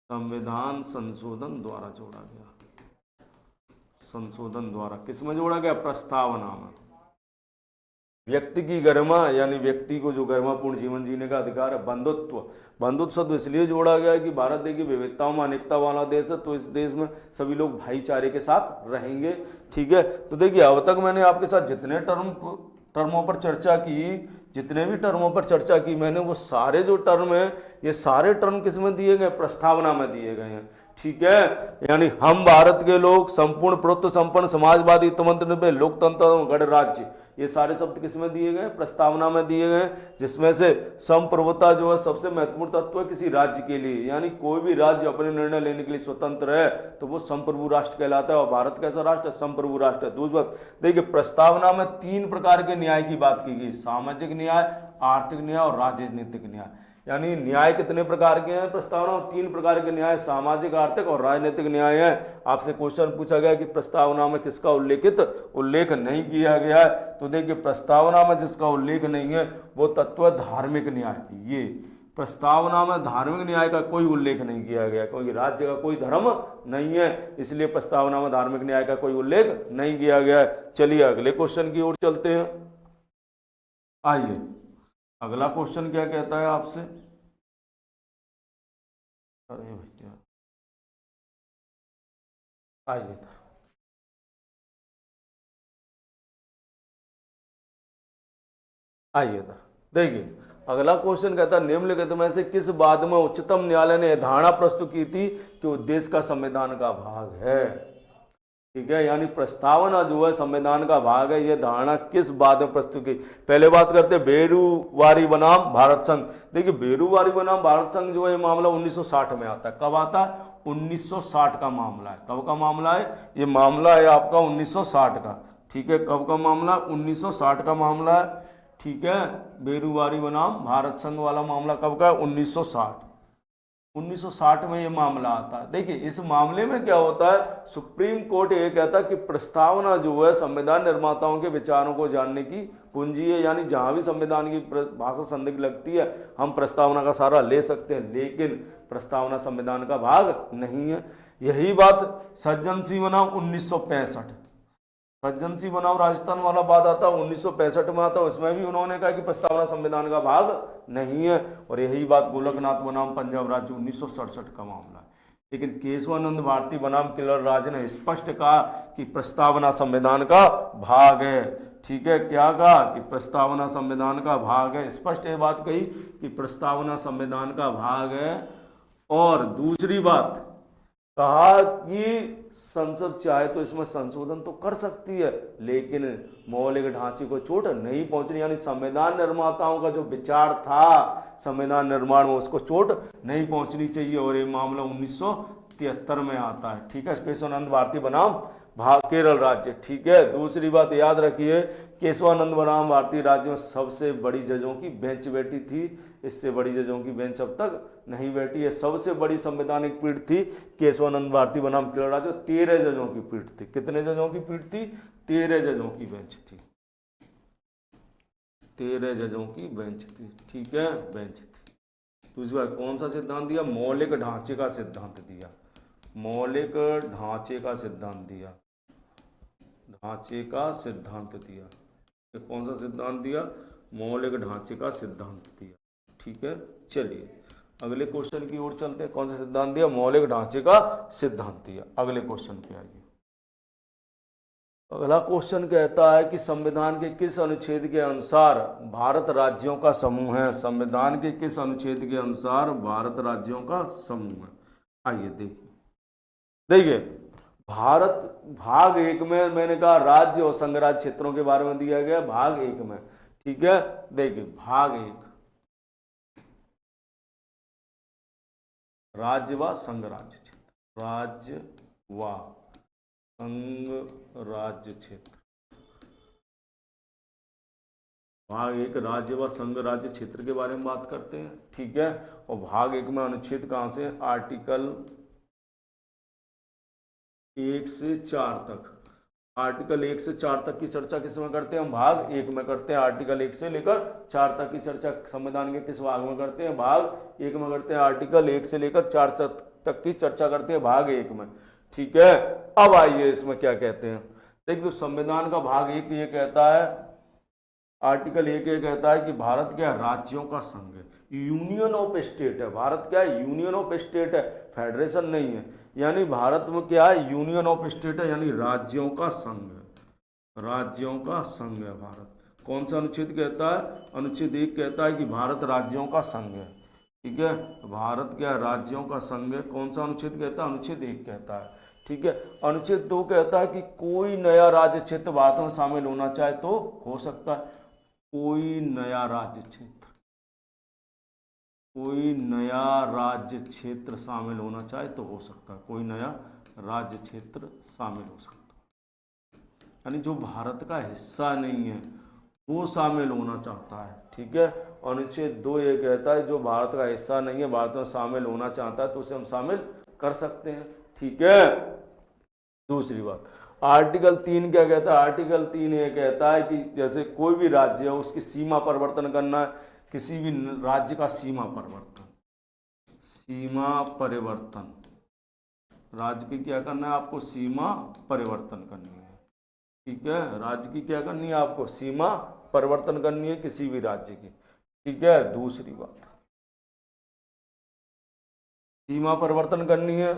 संविधान संशोधन द्वारा जोड़ा गया। संशोधन द्वारा किसमें जोड़ा गया? प्रस्तावना में। व्यक्ति की गरिमा यानी व्यक्ति को जो गरिमापूर्ण जीवन जीने का अधिकार है। बंधुत्व, बंधुत्व शब्द इसलिए जोड़ा गया है कि भारत देखिए विविधताओं में अनेकता वाला देश है, तो इस देश में सभी लोग भाईचारे के साथ रहेंगे, ठीक है। तो देखिए अब तक मैंने आपके साथ जितने टर्मों पर चर्चा की, जितने भी टर्मों पर चर्चा की मैंने, वो सारे जो टर्म है ये सारे टर्म किस में दिए गए? प्रस्तावना में दिए गए हैं, ठीक है। यानी हम भारत के लोग संपूर्ण प्रभुत्व संपन्न समाजवादी तंत्र लोकतंत्र गणराज्य, ये सारे शब्द किसमें दिए गए? प्रस्तावना में दिए गए, जिसमें से संप्रभुता जो है सबसे महत्वपूर्ण तत्व है किसी राज्य के लिए। यानी कोई भी राज्य अपने निर्णय लेने के लिए स्वतंत्र है तो वो संप्रभु राष्ट्र कहलाता है, और भारत कैसा राष्ट्र है? संप्रभु राष्ट्र है। दूसरी बात देखिए प्रस्तावना में 3 प्रकार के न्याय की बात की गई, सामाजिक न्याय, आर्थिक न्याय और राजनीतिक न्याय। यानी न्याय कितने प्रकार के हैं प्रस्तावना? 3 प्रकार के न्याय, सामाजिक, आर्थिक और राजनीतिक न्याय है। आपसे क्वेश्चन पूछा गया कि प्रस्तावना में किसका उल्लेख नहीं किया गया है, तो देखिए प्रस्तावना में जिसका उल्लेख नहीं है वो तत्व है धार्मिक न्याय। ये प्रस्तावना में धार्मिक न्याय का कोई उल्लेख नहीं किया गया, क्योंकि राज्य का कोई धर्म नहीं है, इसलिए प्रस्तावना में धार्मिक न्याय का कोई उल्लेख नहीं किया गया है। चलिए अगले क्वेश्चन की ओर चलते हैं। आइए अगला क्वेश्चन क्या कहता है आपसे? अरे भैया आइए आइए देखिए अगला क्वेश्चन कहता है निम्नलिखित में से किस बात में उच्चतम न्यायालय ने धारणा प्रस्तुत की थी कि वो देश का संविधान का भाग है, ठीक है। यानी प्रस्तावना जो है संविधान का भाग है, ये धारणा किस बात में प्रस्तुत की? पहले बात करते हैं बेरूवारी बनाम भारत संघ। देखिए बेरूवारी बनाम भारत संघ जो है मामला 1960 में आता है। कब आता है? 1960 का मामला है। कब का मामला है? ये मामला है आपका 1960 का, ठीक है। कब का मामला? 1960 का मामला है, ठीक है। बेरूवारी बनाम भारत संघ वाला मामला कब का है? 1960 में ये मामला आता है। देखिए इस मामले में क्या होता है, सुप्रीम कोर्ट ये कहता है कि प्रस्तावना जो है संविधान निर्माताओं के विचारों को जानने की कुंजी है। यानी जहां भी संविधान की भाषा संदिग्ध लगती है हम प्रस्तावना का सहारा ले सकते हैं, लेकिन प्रस्तावना संविधान का भाग नहीं है। यही बात सज्जन सिंह बनाम 1965, सज्जन सिंह बनाम राजस्थान वाला बात आता है 1965 में आता है, उसमें भी उन्होंने कहा कि प्रस्तावना संविधान का भाग नहीं है। और यही बात गोलकनाथ बनाम पंजाब राज्य 1967 का मामला है। लेकिन केशवानंद भारती बनाम किलर राज ने स्पष्ट कहा कि प्रस्तावना संविधान का भाग है, ठीक है। क्या कहा? कि प्रस्तावना संविधान का भाग है, स्पष्ट ये बात कही कि प्रस्तावना संविधान का भाग है। और दूसरी बात कहा कि संसद चाहे तो इसमें संशोधन तो कर सकती है, लेकिन मौलिक ढांचे को चोट नहीं पहुंचनी। यानी संविधान निर्माताओं का जो विचार था संविधान निर्माण में उसको चोट नहीं पहुंचनी चाहिए। और ये मामला 1973 में आता है, ठीक है। केशवानंद भारती बनाम केरल राज्य, ठीक है। दूसरी बात याद रखिए केशवानंद बनाम भारती राज्य में सबसे बड़ी जजों की बेंच बैठी थी, इससे बड़ी जजों की बेंच अब तक नहीं बैठी है। सबसे बड़ी संवैधानिक पीठ थी केशवानंद भारती बनाम केरल राज्य, 13 जजों की पीठ थी। कितने जजों की पीठ थी? 13 जजों की बेंच थी, 13 जजों की बेंच थी, ठीक है, बेंच थी। दूसरी बात कौन सा सिद्धांत दिया? मौलिक ढांचे का सिद्धांत दिया, मौलिक ढांचे का सिद्धांत दिया, ढांचे का सिद्धांत दिया। ये कौन सा सिद्धांत दिया? मौलिक ढांचे का सिद्धांत दिया, ठीक है। चलिए अगले क्वेश्चन की ओर चलते हैं। कौन सा सिद्धांत दिया? मौलिक ढांचे का सिद्धांत दिया। अगले क्वेश्चन पे आइए। अगला क्वेश्चन कहता है कि संविधान के किस अनुच्छेद के अनुसार भारत राज्यों का समूह है? संविधान के किस अनुच्छेद के अनुसार भारत राज्यों का समूह है? आइए देखिए। देखिए, भारत भाग 1 में मैंने कहा राज्य और संघ राज्य क्षेत्रों के बारे में दिया गया, भाग 1 में। ठीक है, देखिए भाग 1 राज्य व संघ राज्य क्षेत्र, राज्य व संघ राज्य क्षेत्र। भाग 1 राज्य व संघ राज्य क्षेत्र के बारे में बात करते हैं। ठीक है, और भाग 1 में अनुच्छेद कहां से? आर्टिकल 1 से 4 तक। आर्टिकल 1 से 4 तक की चर्चा किस में करते हैं? हम भाग 1 में करते हैं। आर्टिकल 1 से लेकर 4 तक की चर्चा संविधान के किस भाग में करते हैं? भाग 1 में करते हैं। आर्टिकल 1 से लेकर 4 तक की चर्चा करते हैं भाग 1 में। ठीक है, अब आइए इसमें क्या कहते हैं। देखिए, तो संविधान का भाग 1 ये कहता है, आर्टिकल 1 ये कहता है कि भारत क्या है? राज्यों का संघ है, यूनियन ऑफ स्टेट है। भारत क्या है? यूनियन ऑफ स्टेट है, फेडरेशन नहीं है। यानी भारत में क्या है? यूनियन ऑफ स्टेट है, यानी राज्यों का संघ है। राज्यों का संघ है भारत। कौन सा अनुच्छेद कहता है? अनुच्छेद 1 कहता है कि भारत राज्यों का संघ है। ठीक है, भारत क्या है? राज्यों का संघ है। कौन सा अनुच्छेद कहता है? अनुच्छेद 1 कहता है। ठीक है, अनुच्छेद 2 कहता है कि कोई नया राज्य क्षेत्र भारत में शामिल होना चाहे तो हो सकता है। कोई नया राज्य क्षेत्र, कोई नया राज्य क्षेत्र शामिल होना चाहे तो हो सकता है। कोई नया राज्य क्षेत्र शामिल हो सकता है, यानी जो भारत का हिस्सा नहीं है वो शामिल होना चाहता है। ठीक है, अनुच्छेद 2 ये कहता है जो भारत का हिस्सा नहीं है, भारत में शामिल होना चाहता है तो उसे हम शामिल कर सकते हैं। ठीक है, दूसरी बात, आर्टिकल 3 क्या कहता है? आर्टिकल 3 ये कहता है कि जैसे कोई भी राज्य है उसकी सीमा परिवर्तन करना है। किसी भी राज्य का सीमा परिवर्तन, सीमा परिवर्तन, राज्य की क्या करना है आपको? सीमा परिवर्तन करनी है। ठीक है, राज्य की क्या करनी है आपको? सीमा परिवर्तन करनी है किसी भी राज्य की। ठीक है, दूसरी बात, सीमा परिवर्तन करनी है,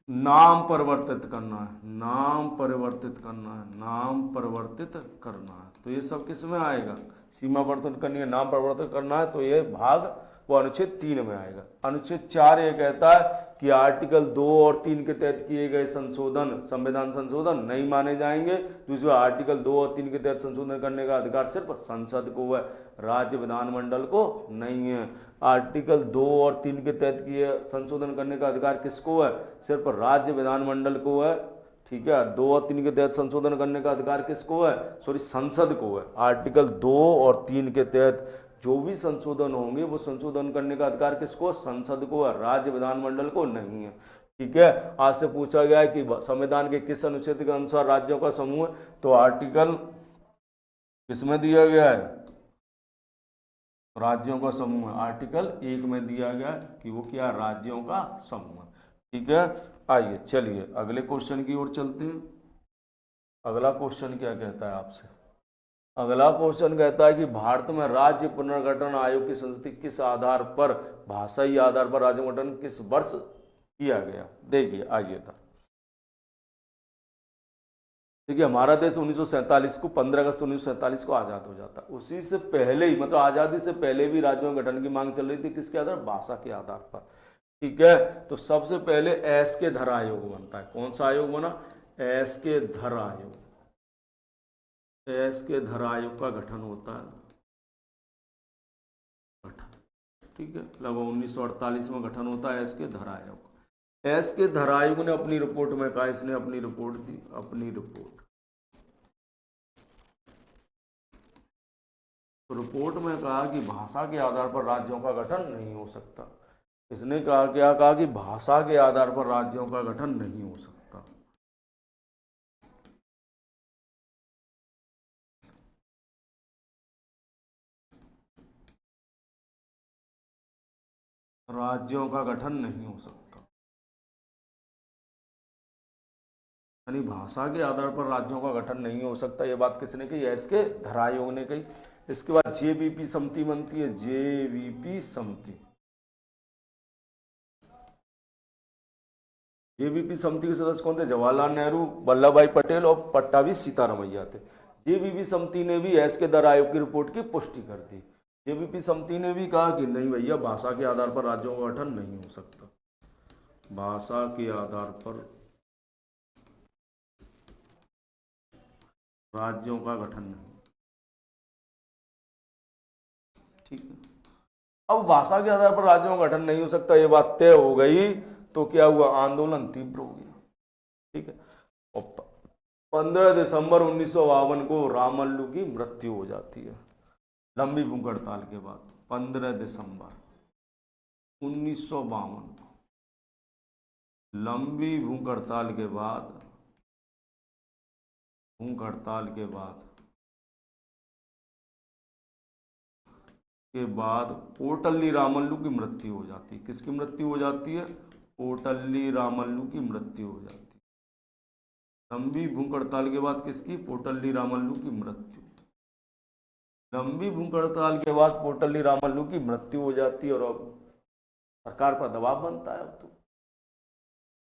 नाम परिवर्तित करना है, नाम परिवर्तित करना है, नाम परिवर्तित करना है। तो ये सब किस में आएगा? सीमा परिवर्तन करनी है, नाम परिवर्तित करना है, तो ये भाग वो अनुच्छेद 3 में आएगा। अनुच्छेद 4 ये कहता है कि आर्टिकल 2 और 3 के तहत किए गए संशोधन संविधान संशोधन नहीं माने जाएंगे। दूसरा, आर्टिकल 2 और 3 के तहत संशोधन करने का अधिकार सिर्फ संसद को है, राज्य विधानमंडल को नहीं है। आर्टिकल 2 और 3 के तहत किए संशोधन करने का अधिकार किसको है? सिर्फ राज्य विधानमंडल को है। ठीक है, 2 और 3 के तहत संशोधन करने का अधिकार किसको है? सॉरी, संसद को है। आर्टिकल 2 और 3 के तहत जो भी संशोधन होंगे वो संशोधन करने का अधिकार किसको? संसद को है, राज्य विधानमंडल को नहीं है। ठीक है, आज से पूछा गया है कि संविधान के किस अनुच्छेद के अनुसार राज्यों का समूह है, तो आर्टिकल किसमें दिया गया है? राज्यों का समूह है। आर्टिकल 1 में दिया गया कि वो क्या? राज्यों का समूह है। ठीक है, आइए चलिए अगले क्वेश्चन की ओर चलते हैं। अगला क्वेश्चन क्या कहता है आपसे? अगला क्वेश्चन कहता है कि भारत में राज्य पुनर्गठन आयोग की संस्तुति किस आधार पर, भाषाई आधार पर राज्य गठन किस वर्ष किया गया? देखिए आइए था। देखिए, हमारा देश 1947 को 15 अगस्त 1947 को आज़ाद हो जाता। उसी से पहले ही, मतलब आज़ादी से पहले भी राज्यों में गठन की मांग चल रही थी। किसके आधार? भाषा के आधार पर। ठीक है, तो सबसे पहले एस के धर आयोग बनता है। कौन सा आयोग बना? एस के धर आयोग। एस के धर आयोग का गठन होता है। ठीक है, लगभग 1948 में गठन होता है एस के धर आयोग। एस के धर आयोग ने अपनी रिपोर्ट में कहा, इसने अपनी रिपोर्ट दी, अपनी रिपोर्ट में कहा कि भाषा के आधार पर राज्यों का गठन नहीं हो सकता। इसने कहा, क्या कहा? कि भाषा के आधार पर राज्यों का गठन नहीं हो सकता। राज्यों का गठन नहीं हो सकता, यानी भाषा के आधार पर राज्यों का गठन नहीं हो सकता। ये बात किसने कही? एस के धर आयोग ने कही। इसके बाद जेबीपी समिति बनती है, जेबीपी समिति। जेबीपी समिति के सदस्य कौन थे? जवाहरलाल नेहरू, वल्लभ भाई पटेल और पट्टाभी सीतारामैया थे। जेबीपी समिति ने भी एस के दर आयोग की रिपोर्ट की पुष्टि कर दी। जेबीपी समिति ने भी कहा कि नहीं भैया, भाषा के आधार पर राज्यों का गठन नहीं हो सकता, भाषा के आधार पर राज्यों का गठन नहीं। ठीक है, अब भाषा के आधार पर राज्यों का गठन नहीं हो सकता, ये बात तय हो गई, तो क्या हुआ? आंदोलन तीव्र हो गया। ठीक है, और 15 दिसंबर 1952 को रामल्लू की मृत्यु हो जाती है, लंबी भूख हड़ताल के बाद। 15 दिसंबर 1952 लंबी भूख हड़ताल के बाद, कोटल्ली रामल्लू की मृत्यु हो जाती है। किसकी मृत्यु हो जाती है? कोटल्ली रामल्लू की मृत्यु हो जाती है। लंबी भूख हड़ताल के बाद किसकी? कोटल्ली रामल्लू की मृत्यु। लंबी भूख हड़ताल के बाद कोटल्ली रामल्लू की मृत्यु हो जाती है, और अब सरकार पर दबाव बनता है। अब तो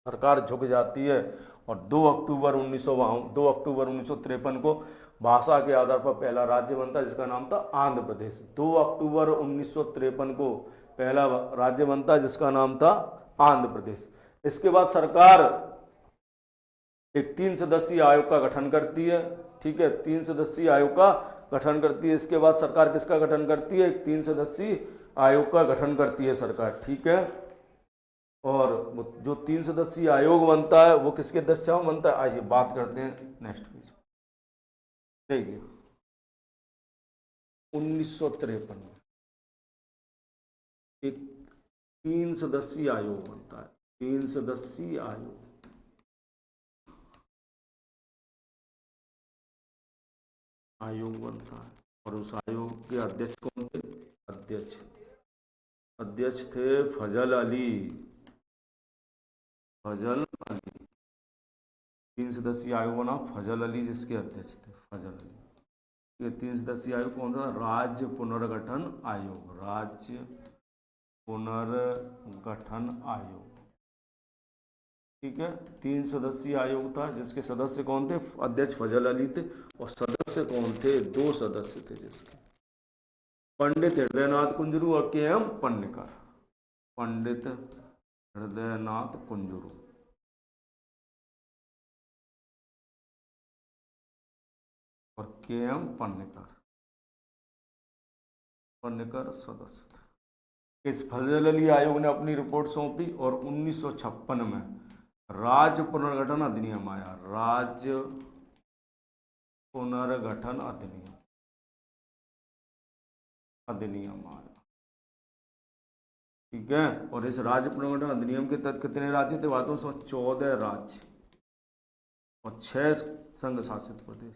सरकार झुक जाती है, और 2 अक्टूबर 1953 को भाषा के आधार पर पहला राज्य बनता है, जिसका नाम था आंध्र प्रदेश। 2 अक्टूबर 1953 को पहला राज्य बनता है, जिसका नाम था आंध्र प्रदेश। इसके बाद सरकार एक 3 सदस्यीय आयोग का गठन करती है। ठीक है, 3 सदस्यीय आयोग का गठन करती है। इसके बाद सरकार किसका गठन करती है? एक 3 सदस्यीय आयोग का गठन करती है सरकार। ठीक है, और जो 3 सदस्यीय आयोग बनता है वो किसके अध्यक्षता में बनता है? आइए बात करते हैं नेक्स्ट पेज। देखिए 1953 में एक 3 सदस्यीय आयोग बनता है, 3 सदस्यीय आयोग बनता है, और उस आयोग के अध्यक्ष कौन थे? अध्यक्ष थे फजल अली। 3 सदस्यीय आयोग बना, फजल अली जिसके अध्यक्ष थे, फजल अली। ये 3 सदस्यीय आयोग कौन सा? राज्य पुनर्गठन आयोग, राज्य पुनर्गठन आयोग। ठीक है, 3 सदस्यीय आयोग था, जिसके सदस्य कौन थे? अध्यक्ष फजल अली थे, और सदस्य कौन थे? 2 सदस्य थे, जिसके पंडित हृदयनाथ कुंजरू और के.एम. पन्नेकर। पंडित हृदयनाथ कुंजरू और के.एम. पन्नेकर सदस्य थे। इस फजल अली आयोग ने अपनी रिपोर्ट सौंपी, और 1956 में राज्य पुनर्गठन अधिनियम आया। राज्य पुनर्गठन अधिनियम आया। ठीक है, और इस राज्य पुनर्गठन अधिनियम के तहत कितने राज्य थे? बातों से 14 राज्य और 6 संघ शासित प्रदेश।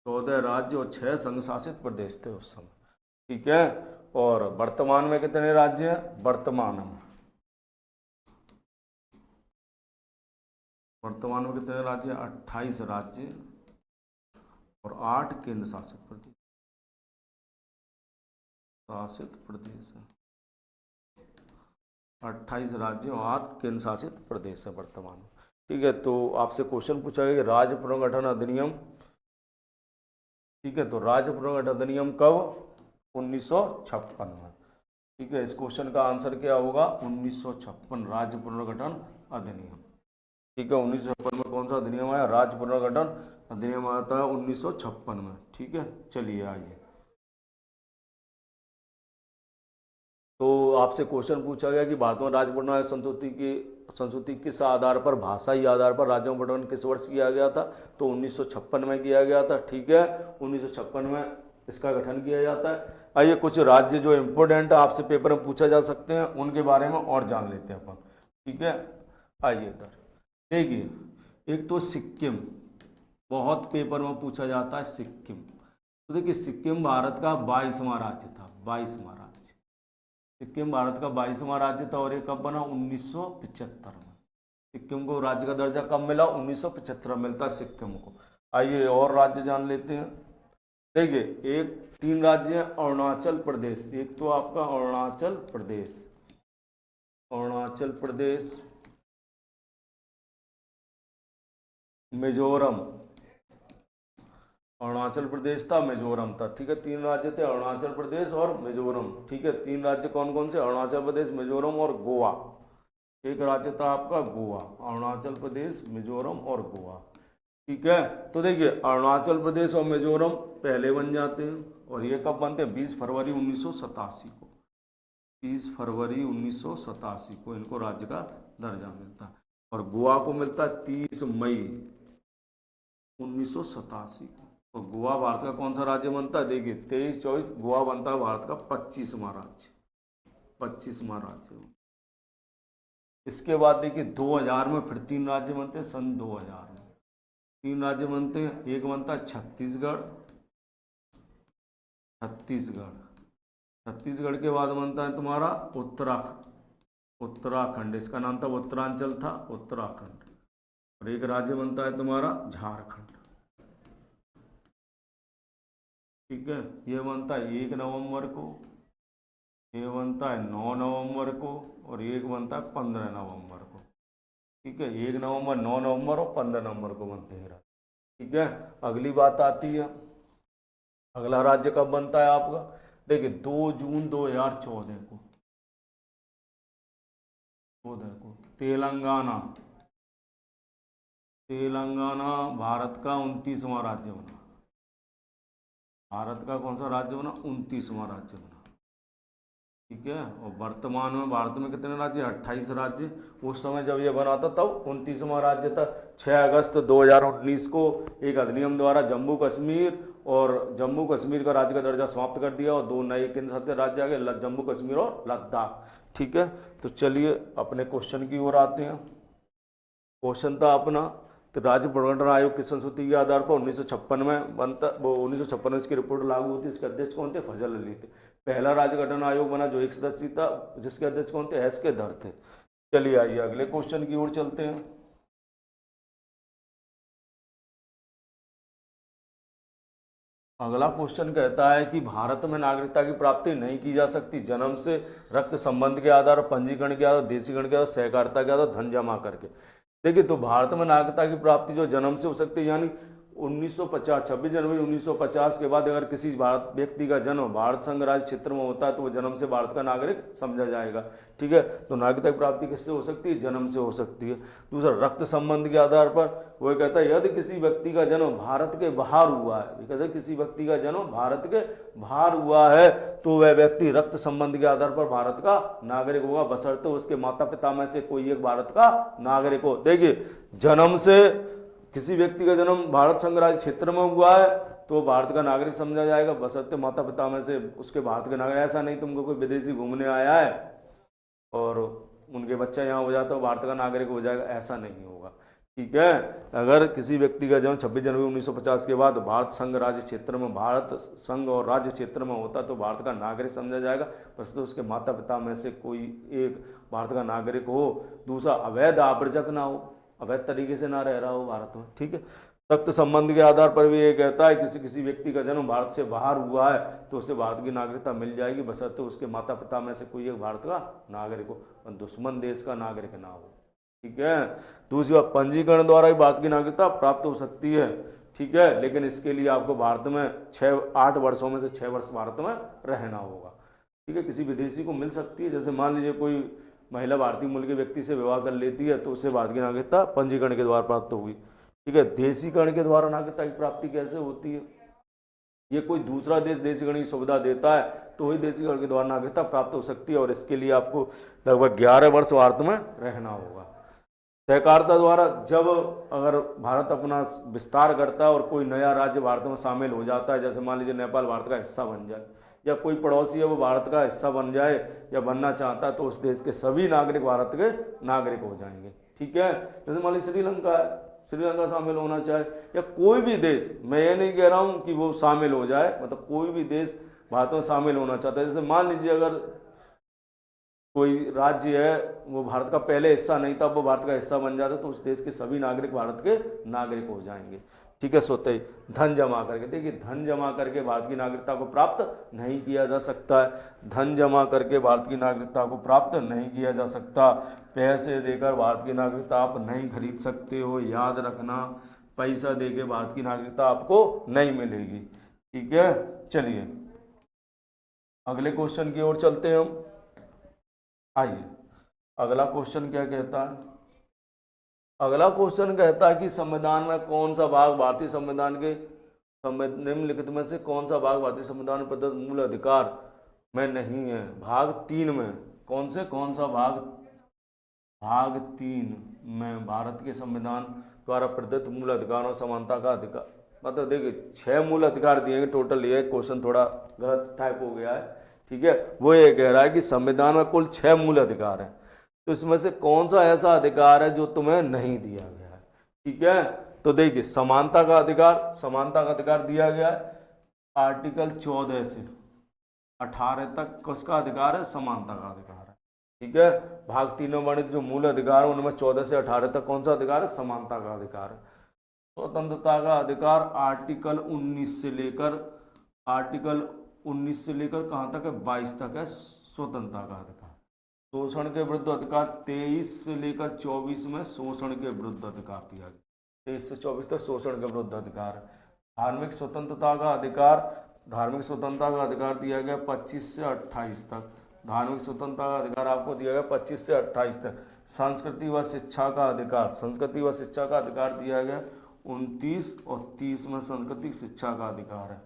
14 राज्य और 6 संघ शासित प्रदेश थे उस समय। ठीक है, और वर्तमान में कितने राज्य हैं? वर्तमान में कितने राज्य? 28 राज्य और 8 केंद्र शासित प्रदेश है। 28 राज्य और 8 केंद्र शासित प्रदेश है वर्तमान में। ठीक है, तो आपसे क्वेश्चन पूछा गया कि राज्य पुनर्गठन अधिनियम। ठीक है, तो राज्य पुनर्गठन अधिनियम कब? 1956 में। ठीक है, इस क्वेश्चन का आंसर क्या होगा? 1956, राज्य पुनर्गठन अधिनियम। ठीक है, 1956 में कौन सा अधिनियम आया? राज्य पुनर्गठन अधिनियम आता है 1956 में। ठीक है, चलिए आइए। तो आपसे क्वेश्चन पूछा गया कि भारत में राज्य पुनर्गठन संस्कृति किस आधार पर, भाषाई आधार पर राज्यों का गठन किस वर्ष किया गया था? तो 1956 में किया गया था। ठीक है, 1956 में इसका गठन किया जाता है। आइए कुछ राज्य जो इम्पोर्टेंट है, आपसे पेपर में पूछा जा सकते हैं, उनके बारे में और जान लेते हैं अपन। ठीक है, आइए इधर देखिए, एक तो सिक्किम, बहुत पेपर में पूछा जाता है सिक्किम। तो देखिए, सिक्किम भारत का 22वां राज्य था, 22वां राज्य। सिक्किम भारत का 22वां राज्य था, और ये कब बना? 1975 में। सिक्किम को राज्य का दर्जा कब मिला? 1975 मिलता है सिक्किम को। आइए और राज्य जान लेते हैं। देखिए, एक 3 राज्य हैं, अरुणाचल प्रदेश, एक तो आपका अरुणाचल प्रदेश, अरुणाचल प्रदेश, मिजोरम, अरुणाचल प्रदेश था, मिजोरम था, ठीक है। 3 राज्य थे, अरुणाचल प्रदेश और मिजोरम, ठीक है। 3 राज्य कौन कौन से? अरुणाचल प्रदेश, मिजोरम और गोवा। एक राज्य था आपका गोवा, अरुणाचल प्रदेश, मिजोरम और गोवा, ठीक है। तो देखिए, अरुणाचल प्रदेश और मिजोरम पहले बन जाते हैं, और ये कब बनते हैं? 20 फरवरी 1987 को, 30 फरवरी 1987 को इनको राज्य का दर्जा मिलता है, और गोवा को मिलता है 30 मई 1987 को। तो गोवा भारत का कौन सा राज्य बनता है? देखिए, 23-24 गोवा बनता है भारत का 25वां राज्य, 25वां राज्य। इसके बाद देखिए 2000 में फिर 3 राज्य बनते हैं, सन 2000 में 3 राज्य बनते हैं। एक बनता है छत्तीसगढ़, छत्तीसगढ़ के बाद बनता है तुम्हारा उत्तराखंड, इसका नाम था उत्तरांचल था, उत्तराखंड। और एक राज्य बनता है तुम्हारा झारखंड, ठीक है। ये बनता है 1 नवंबर को, ये बनता है 9 नवंबर को, और एक बनता है 15 नवंबर को, ठीक है। 1 नवंबर, 9 नवंबर और 15 नवंबर को बनते हैं, ठीक है। अगली बात आती है, अगला राज्य कब बनता है आपका? देखिए 2 जून 2014 को, तेलंगाना, तेलंगाना भारत का 29वां राज्य बना, भारत का कौन सा राज्य बना? 29वां राज्य बना, ठीक है। और वर्तमान में भारत में कितने राज्य? 28 राज्य। उस समय जब ये बना था तब 29वां राज्य था। 6 अगस्त 2019 को एक अधिनियम द्वारा जम्मू कश्मीर का राज्य का दर्जा समाप्त कर दिया, और 2 नए केंद्र शासित राज्य आ गए, जम्मू कश्मीर और लद्दाख, ठीक है। तो चलिए अपने क्वेश्चन की ओर आते हैं। क्वेश्चन था अपना, तो राज्य पुनर्गठन आयोग की संस्तुति के आधार पर 1956 में बनता, वो 1956 में इसकी रिपोर्ट लागू होती है। इसके अध्यक्ष कौन थे? फजल अली थे। पहला राज्य गठन आयोग बना जो 1 सदस्यीय था, जिसके अध्यक्ष कौन थे? एस के धर थे। चलिए आइए अगले क्वेश्चन की ओर चलते हैं। अगला क्वेश्चन कहता है कि भारत में नागरिकता की प्राप्ति नहीं की जा सकती जन्म से, रक्त संबंध के आधार पर, पंजीकरण के आधार, देशीकरण के आधार, सहकारिता के आधार, धन जमा करके। देखिए, तो भारत में नागरिकता की प्राप्ति जो जन्म से हो सकती है, यानी 1950, 26 जनवरी 1950 के बाद अगर किसी भारत व्यक्ति का जन्म भारत संघ राज्य क्षेत्र में होता है तो वो जन्म से भारत का नागरिक समझा जाएगा, ठीक है। तो नागरिकता की प्राप्ति किससे हो सकती है? जन्म से हो सकती है। दूसरा, रक्त संबंध के आधार पर, वो कहता है यदि किसी व्यक्ति का जन्म भारत के बाहर हुआ है, ये कहता है किसी व्यक्ति का जन्म भारत के बाहर हुआ है तो वह व्यक्ति रक्त संबंध के आधार पर भारत का नागरिक होगा, बशर्ते उसके माता पिता में से कोई एक भारत का नागरिक हो। देखिए, जन्म से किसी व्यक्ति का जन्म भारत संघ राज्य क्षेत्र में हुआ है तो भारत का नागरिक समझा जाएगा, बशर्ते माता पिता में से उसके भारत के नागरिक। ऐसा नहीं तुमको कोई विदेशी घूमने आया है और उनके बच्चा यहाँ हो जाता है भारत का नागरिक हो जाएगा, ऐसा नहीं होगा, ठीक है। अगर किसी व्यक्ति का जन्म 26 जनवरी 1950 के बाद भारत संघ राज्य क्षेत्र में, भारत संघ और राज्य क्षेत्र में होता तो भारत का नागरिक समझा जाएगा, बस तो उसके माता पिता में से कोई एक भारत का नागरिक हो। दूसरा, अवैध आवर्जक ना हो, अवैध तरीके से ना रह रहा हो भारत में, ठीक है। रक्त संबंध के आधार पर भी ये कहता है किसी व्यक्ति का जन्म भारत से बाहर हुआ है तो उसे भारत की नागरिकता मिल जाएगी, बशर्ते उसके माता पिता में से कोई एक भारत का नागरिक हो, दुश्मन देश का नागरिक ना हो, ठीक है। दूसरी बात, पंजीकरण द्वारा भी भारत की नागरिकता प्राप्त हो सकती है, ठीक है, लेकिन इसके लिए आपको भारत में 8 वर्षों में से 6 वर्ष भारत में रहना होगा, ठीक है। किसी विदेशी को मिल सकती है, जैसे मान लीजिए कोई महिला भारतीय मूल के व्यक्ति से विवाह कर लेती है तो उसे भारत की नागरिकता पंजीकरण के द्वारा प्राप्त हुई, ठीक है। देशीकरण के द्वारा नागरिकता की प्राप्ति कैसे होती है? ये कोई दूसरा देश देशीकरण की सुविधा देता है तो वही देशीकरण के द्वारा नागरिकता प्राप्त हो सकती है, और इसके लिए आपको लगभग 11 वर्ष भारत में रहना होगा। सहकारिता द्वारा, जब अगर भारत अपना विस्तार करता है और कोई नया राज्य भारत में शामिल हो जाता है, जैसे मान लीजिए नेपाल भारत का हिस्सा बन जाए, या कोई पड़ोसी है वो भारत का हिस्सा बन जाए या बनना चाहता है, तो उस देश के सभी नागरिक भारत के नागरिक हो जाएंगे, ठीक है। जैसे मान लीजिए श्रीलंका है, श्रीलंका शामिल होना चाहे, या कोई भी देश, मैं ये नहीं कह रहा हूँ कि वो शामिल हो जाए, मतलब कोई भी देश भारत में शामिल होना चाहता है, जैसे मान लीजिए अगर कोई राज्य है वो भारत का पहले हिस्सा नहीं था, वो भारत का हिस्सा बन जाता तो उस देश के सभी नागरिक भारत के नागरिक हो जाएंगे। ठीक है, सोते ही धन जमा करके, देखिए धन जमा करके भारत की नागरिकता को प्राप्त नहीं किया जा सकता है। धन जमा करके भारत की नागरिकता को प्राप्त नहीं किया जा सकता। पैसे देकर भारत की नागरिकता आप नहीं खरीद सकते हो, याद रखना। पैसा देके भारत की नागरिकता आपको नहीं मिलेगी। ठीक है, चलिए अगले क्वेश्चन की ओर चलते हैं हम। आइए अगला क्वेश्चन क्या कहता है। अगला क्वेश्चन कहता है कि संविधान में कौन सा भाग भारतीय संविधान के निम्नलिखित में से कौन सा भाग भारतीय संविधान में प्रदत्त मूल अधिकार में नहीं है। भाग 3 में कौन सा भाग, भाग 3 में भारत के संविधान द्वारा प्रदत्त मूल अधिकारों समानता का अधिकार, मतलब देखिए 6 मूल अधिकार दिए गए टोटल। ये क्वेश्चन थोड़ा गलत टाइप हो गया है। ठीक है, वो ये कह रहा है कि संविधान में कुल 6 मूल अधिकार हैं, तो इसमें से कौन सा ऐसा अधिकार है जो तुम्हें नहीं दिया गया है। ठीक है, तो देखिए समानता का अधिकार दिया गया है। आर्टिकल 14 से 18 तक किसका अधिकार है, समानता का अधिकार है। ठीक है, भाग 3 में वर्णित जो मूल अधिकार है उनमें 14 से 18 तक कौन सा अधिकार है, समानता का अधिकार है। स्वतंत्रता का अधिकार आर्टिकल 19 से लेकर कहाँ तक है, 22 तक है स्वतंत्रता का अधिकार। शोषण के विरुद्ध अधिकार 23 से लेकर 24 में शोषण के विरुद्ध अधिकार दिया गया। 23 से 24 तक शोषण के विरुद्ध अधिकार। धार्मिक स्वतंत्रता का अधिकार दिया गया 25 से 28 तक। धार्मिक स्वतंत्रता का अधिकार आपको दिया गया 25 से 28 तक। संस्कृति व शिक्षा का अधिकार दिया गया 29 और 30 में सांस्कृतिक शिक्षा का अधिकार है।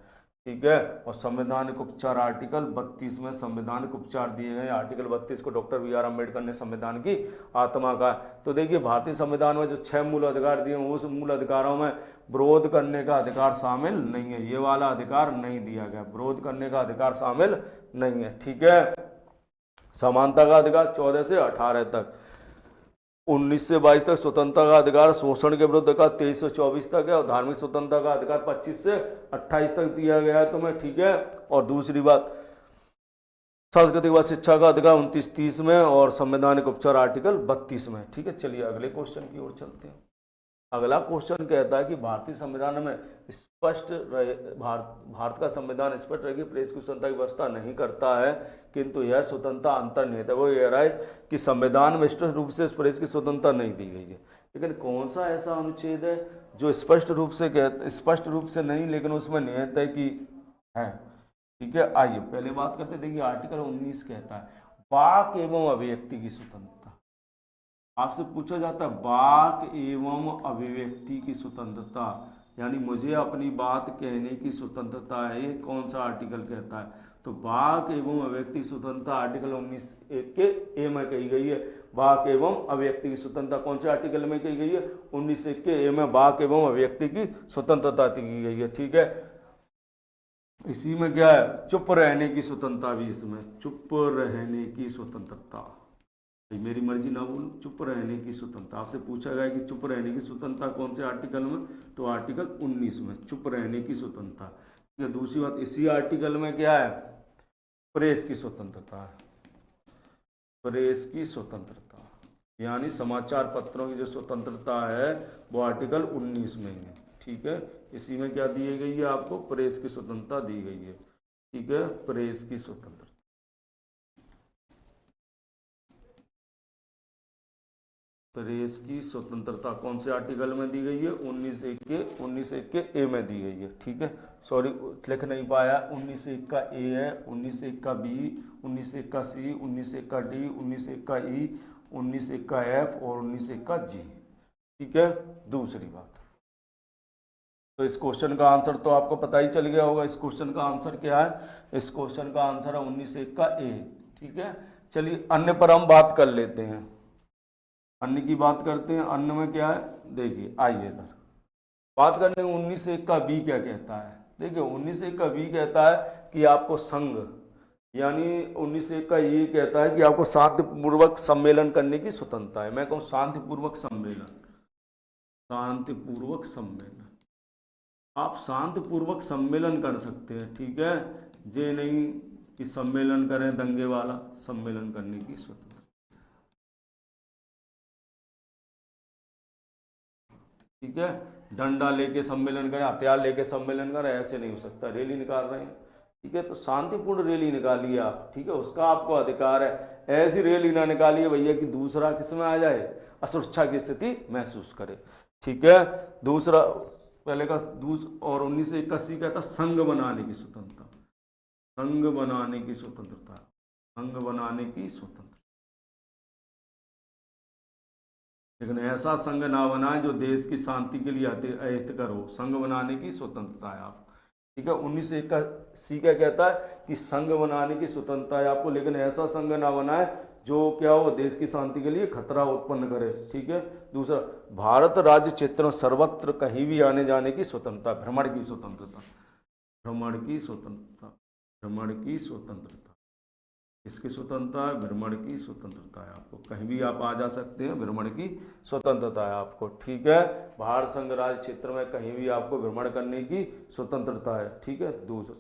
ठीक है, और संवैधानिक उपचार आर्टिकल 32 में संवैधानिक उपचार दिए गए। आर्टिकल 32 को डॉक्टर बी आर अम्बेडकर ने संविधान की आत्मा कहा। तो देखिए भारतीय संविधान में जो 6 मूल अधिकार दिए उस मूल अधिकारों में विरोध करने का अधिकार शामिल नहीं है। ये वाला अधिकार नहीं दिया गया, विरोध करने का अधिकार शामिल नहीं है। ठीक है, समानता का अधिकार 14 से 18 तक, 19 से 22 तक स्वतंत्रता का अधिकार, शोषण के विरुद्ध का 23 से 24 तक है, और धार्मिक स्वतंत्रता का अधिकार 25 से 28 तक दिया गया है तुम्हें। ठीक है, और दूसरी बात सांस्कृतिक व शिक्षा का अधिकार 29-30 में, और संवैधानिक उपचार आर्टिकल 32 में। ठीक है, चलिए अगले क्वेश्चन की ओर चलते हैं। अगला क्वेश्चन कहता है कि भारतीय संविधान में स्पष्ट भारत का संविधान स्पष्ट रहे कि प्रेस की स्वतंत्रता की व्यवस्था नहीं करता है, किंतु यह स्वतंत्रता अंतर्निहित है। वो कह रहा है कि संविधान में स्पष्ट रूप से प्रेस की स्वतंत्रता नहीं दी गई है, लेकिन कौन सा ऐसा अनुच्छेद है जो स्पष्ट रूप से नहीं, लेकिन उसमें निहित है कि है। ठीक है, आइए पहले बात करते हैं। देखिए आर्टिकल 19 कहता है वाक एवं अभिव्यक्ति की स्वतंत्रता। आपसे पूछा जाता है वाक एवं अभिव्यक्ति की स्वतंत्रता, यानी मुझे अपनी बात कहने की स्वतंत्रता है। ये कौन सा आर्टिकल कहता है, तो वाक एवं अभिव्यक्ति की स्वतंत्रता आर्टिकल 19(1) के ए में कही गई है। वाक एवं अभिव्यक्ति की स्वतंत्रता कौन से आर्टिकल में कही गई है, 19(1) के ए में वाक एवं अभिव्यक्ति की स्वतंत्रता की गई है। ठीक है, इसी में क्या है, चुप रहने की स्वतंत्रता भी, इसमें चुप रहने की स्वतंत्रता, मेरी मर्जी ना बोलूं, चुप रहने की स्वतंत्रता। आपसे पूछा गया कि चुप रहने की स्वतंत्रता कौन से आर्टिकल में, तो आर्टिकल 19 में चुप रहने की स्वतंत्रता। ठीक है, दूसरी बात इसी आर्टिकल में क्या है, प्रेस की स्वतंत्रता है। प्रेस की स्वतंत्रता यानी समाचार पत्रों की जो स्वतंत्रता है वो आर्टिकल 19 में है। ठीक है, इसी में क्या दी गई है आपको, प्रेस की स्वतंत्रता दी गई है। ठीक है, प्रेस की स्वतंत्रता, प्रेस की स्वतंत्रता कौन से आर्टिकल में दी गई है, 19(1) के ए में दी गई है। ठीक है, सॉरी लिख नहीं पाया, 19(1) का ए है, 19(1) का बी, 19(1) का सी, 19(1) का डी, 19(1) का ई, 19(1) का एफ और 19(1) का जी। ठीक है, दूसरी बात, तो इस क्वेश्चन का आंसर तो आपको पता ही चल गया होगा। इस क्वेश्चन का आंसर क्या है, इस क्वेश्चन का आंसर है 19(1) का ए। ठीक है, चलिए अन्य पर हम बात कर लेते हैं, अन्य की बात करते हैं। अन्य में क्या है, देखिए आइए इधर बात करने 19(1) का बी क्या कहता है। देखिए 19(1) का बी कहता है कि आपको संघ, यानी 19(1) का ये कहता है कि आपको शांतिपूर्वक सम्मेलन करने की स्वतंत्रता है। मैं कहूँ शांतिपूर्वक सम्मेलन, शांतिपूर्वक सम्मेलन, आप शांतिपूर्वक सम्मेलन कर सकते हैं। ठीक है, ये नहीं कि सम्मेलन करें दंगे वाला, सम्मेलन करने की स्वतंत्रता। ठीक है, डंडा लेके सम्मेलन करें, हथियार लेके सम्मेलन करें, ऐसे नहीं हो सकता। रैली निकाल रहे हैं, ठीक है, तो शांतिपूर्ण रैली निकालिए आप, ठीक है, उसका आपको अधिकार है। ऐसी रैली ना निकालिए भैया कि दूसरा किसमें आ जाए, असुरक्षा की स्थिति महसूस करे। ठीक है, दूसरा पहले का और 1981 का था संघ बनाने की स्वतंत्रता, संघ बनाने की स्वतंत्रता, संघ बनाने की स्वतंत्रता। लेकिन ऐसा संघ ना बनाए जो देश की शांति के लिए अहितकर हो, संघ बनाने की स्वतंत्रता है आप। ठीक है, 1981 का कहता है कि संघ बनाने की स्वतंत्रता है आपको, लेकिन ऐसा संघ ना बनाए जो क्या हो, देश की शांति के लिए खतरा उत्पन्न करे। ठीक है, दूसरा, भारत राज्य क्षेत्र में सर्वत्र कहीं भी आने जाने की स्वतंत्रता, भ्रमण की स्वतंत्रता, भ्रमण की स्वतंत्रता, भ्रमण की स्वतंत्रता। इसकी स्वतंत्रता है, भ्रमण की स्वतंत्रता है आपको, कहीं भी आप आ जा सकते हैं, भ्रमण की स्वतंत्रता है आपको। ठीक है, भारत संघ राज्य क्षेत्र में कहीं भी आपको भ्रमण करने की स्वतंत्रता है। ठीक है, दूसरा,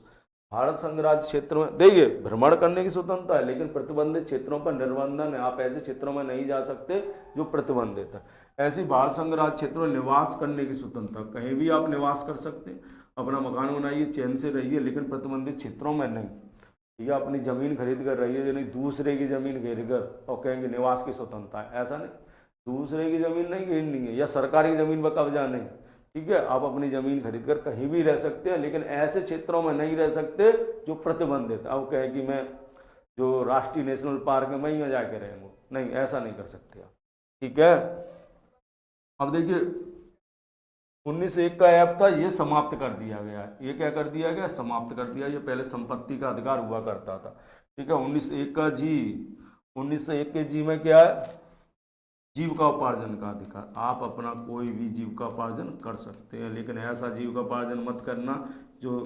भारत संघ राज्य क्षेत्र में देखिए भ्रमण करने की स्वतंत्रता है, लेकिन प्रतिबंधित क्षेत्रों पर निर्बंधन है, आप ऐसे क्षेत्रों में नहीं जा सकते जो प्रतिबंधित है। ऐसी भारत संघ राज्य क्षेत्र में निवास करने की स्वतंत्रता, कहीं भी आप निवास कर सकते हैं, अपना मकान बनाइए, चैन से रहिए, लेकिन प्रतिबंधित क्षेत्रों में नहीं। या अपनी ज़मीन खरीद कर रही है, यानी दूसरे की ज़मीन घेर कर और कहेंगे निवास की स्वतंत्रता है, ऐसा नहीं, दूसरे की ज़मीन नहीं घेरनी है, या सरकारी ज़मीन पर कब्जा नहीं। ठीक है, आप अपनी ज़मीन खरीद कर कहीं भी रह सकते हैं, लेकिन ऐसे क्षेत्रों में नहीं रह सकते जो प्रतिबंधित। अब कहें कि मैं जो राष्ट्रीय नेशनल पार्क है वहीं में जाके रहेंगे, नहीं, ऐसा नहीं कर सकते आप। ठीक है, अब देखिए 1901 का ऐप था, ये समाप्त कर दिया गया। ये क्या कर दिया गया, समाप्त कर दिया। ये पहले संपत्ति का अधिकार हुआ करता था। ठीक है, 1901 का जी, 1901 के जी में क्या है, जीविका उपार्जन का अधिकार। आप अपना कोई भी जीविका उपार्जन कर सकते हैं, लेकिन ऐसा जीविका उपार्जन मत करना जो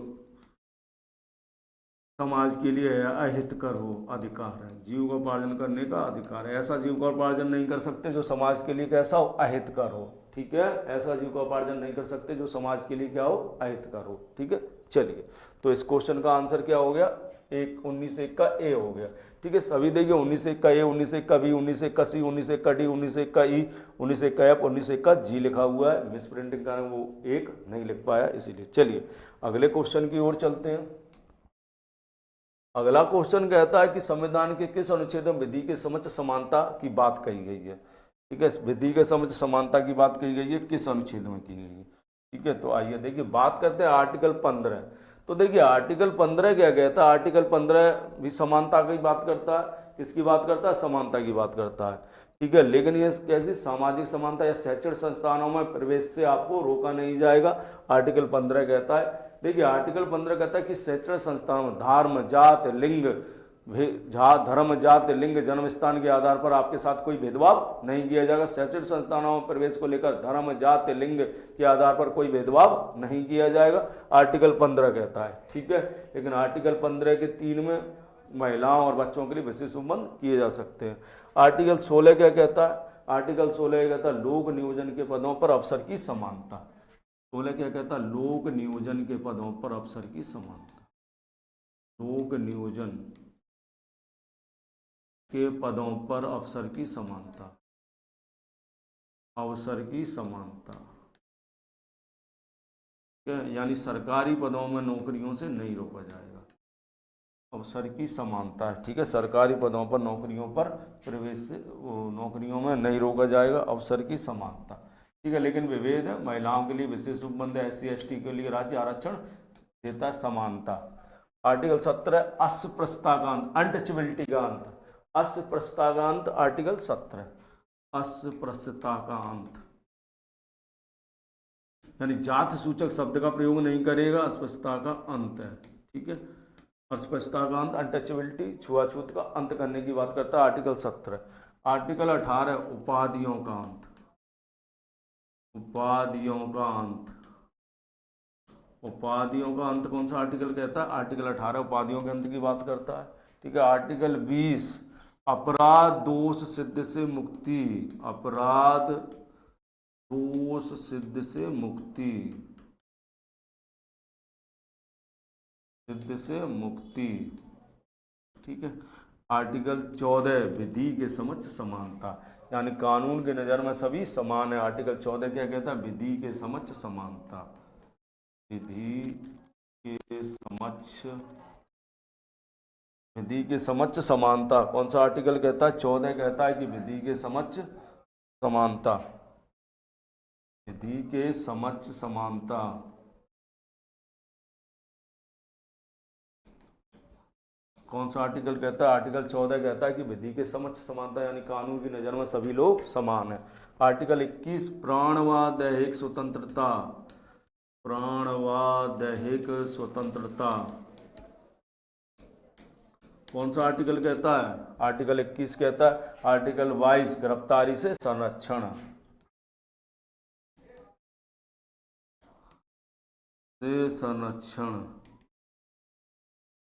समाज के लिए अहितकर हो। अधिकार है, जीविकोपार्जन करने का अधिकार है। ऐसा जीविकोपार्जन नहीं कर सकते जो समाज के लिए कैसा हो, अहितकर हो। ठीक है, ऐसा जीविकोपार्जन नहीं कर सकते जो समाज के लिए क्या हो, अहितकर हो। ठीक है, चलिए, तो इस क्वेश्चन का आंसर क्या हो गया, 1901 का ए हो गया। ठीक है, सभी देखिए 1901 का ए, 1901 का बी, 1901 का सी, 1901 का डी, 1901 का ई, 1901 का एफ, 1901 का जी लिखा हुआ है। मिस प्रिंटिंग कारण वो एक नहीं लिख पाया, इसीलिए। चलिए अगले क्वेश्चन की ओर चलते हैं। अगला क्वेश्चन कहता है कि संविधान के किस अनुच्छेद में विधि के समक्ष समानता की बात कही गई है। ठीक है, विधि के समक्ष समानता की बात कही गई है, किस अनुच्छेद में की गई है। ठीक है, तो आइए देखिए, बात करते हैं आर्टिकल 15। तो देखिए आर्टिकल 15 क्या कहता है, आर्टिकल 15 भी समानता की बात करता है। किसकी बात करता है, समानता की बात करता है। ठीक है, लेकिन ये कैसी, सामाजिक समानता या शैक्षणिक संस्थानों में प्रवेश से आपको रोका नहीं जाएगा, आर्टिकल 15 कहता है। देखिए आर्टिकल 15 कहता है कि शैक्षणिक संस्थानों में धर्म, जात, लिंग, धर्म, जाति, लिंग, जन्म स्थान के आधार पर आपके साथ कोई भेदभाव नहीं किया जाएगा। शैक्षणिक संस्थानों में प्रवेश को लेकर धर्म, जाति, लिंग के आधार पर कोई भेदभाव नहीं किया जाएगा, आर्टिकल 15 कहता है। ठीक है, लेकिन आर्टिकल 15 के 3 में महिलाओं और बच्चों के लिए विशेष उपबंध किए जा सकते हैं। आर्टिकल 16 क्या कहता है, आर्टिकल 16 कहता है लोक नियोजन के पदों पर अवसर की समानता। 16 क्या कहता है, लोक नियोजन के पदों पर अवसर की समानता, लोक नियोजन के पदों पर अवसर की समानता, अवसर की समानता। यानी सरकारी पदों में नौकरियों से नहीं रोका जाएगा, अवसर की समानता है। ठीक है, सरकारी पदों पर नौकरियों पर प्रवेश से नौकरियों में नहीं रोका जाएगा, अवसर की समानता। ठीक है, लेकिन विभेद है, महिलाओं के लिए विशेष उपबंध है, SC ST के लिए राज्य आरक्षण देता है, समानता। आर्टिकल 17 अस्पृश्यता अनटचेबिलिटी का अंत, अस्पृश्यता का अंत, आर्टिकल 17 अस्पृश्यता का अंत, यानी जाति सूचक शब्द का प्रयोग नहीं करेगा, अस्पृश्यता का अंत है। ठीक है, अस्पृश्यता का अंत, अनटचेबिलिटी, छुआछूत का अंत करने की बात करता है आर्टिकल 17। आर्टिकल 18 उपाधियों का अंत, उपाधियों का अंत, उपाधियों का अंत कौन सा आर्टिकल कहता है, आर्टिकल 18 उपाधियों के अंत की बात करता है। ठीक है, आर्टिकल 20 अपराध दोष सिद्ध से मुक्ति, अपराध दोष सिद्ध से मुक्ति, सिद्ध से मुक्ति। ठीक है। आर्टिकल 14 विधि के समक्ष समानता, यानी कानून की नज़र में सभी समान है। आर्टिकल 14 क्या कहता है? विधि के समक्ष समानता, विधि के समक्ष, विधि के समक्ष समानता। कौन सा आर्टिकल कहता है? 14 कहता है कि विधि के समक्ष समानता, विधि के समक्ष समानता। कौन सा आर्टिकल कहता है? आर्टिकल 14 कहता है कि विधि के समक्ष समानता, यानी कानून की नज़र में सभी लोग समान हैं। आर्टिकल 21 प्राण व दैहिक स्वतंत्रता, प्राण व दैहिक स्वतंत्रता। कौन सा आर्टिकल कहता है? आर्टिकल 21 कहता है, आर्टिकल 22 गिरफ्तारी से संरक्षण, से संरक्षण,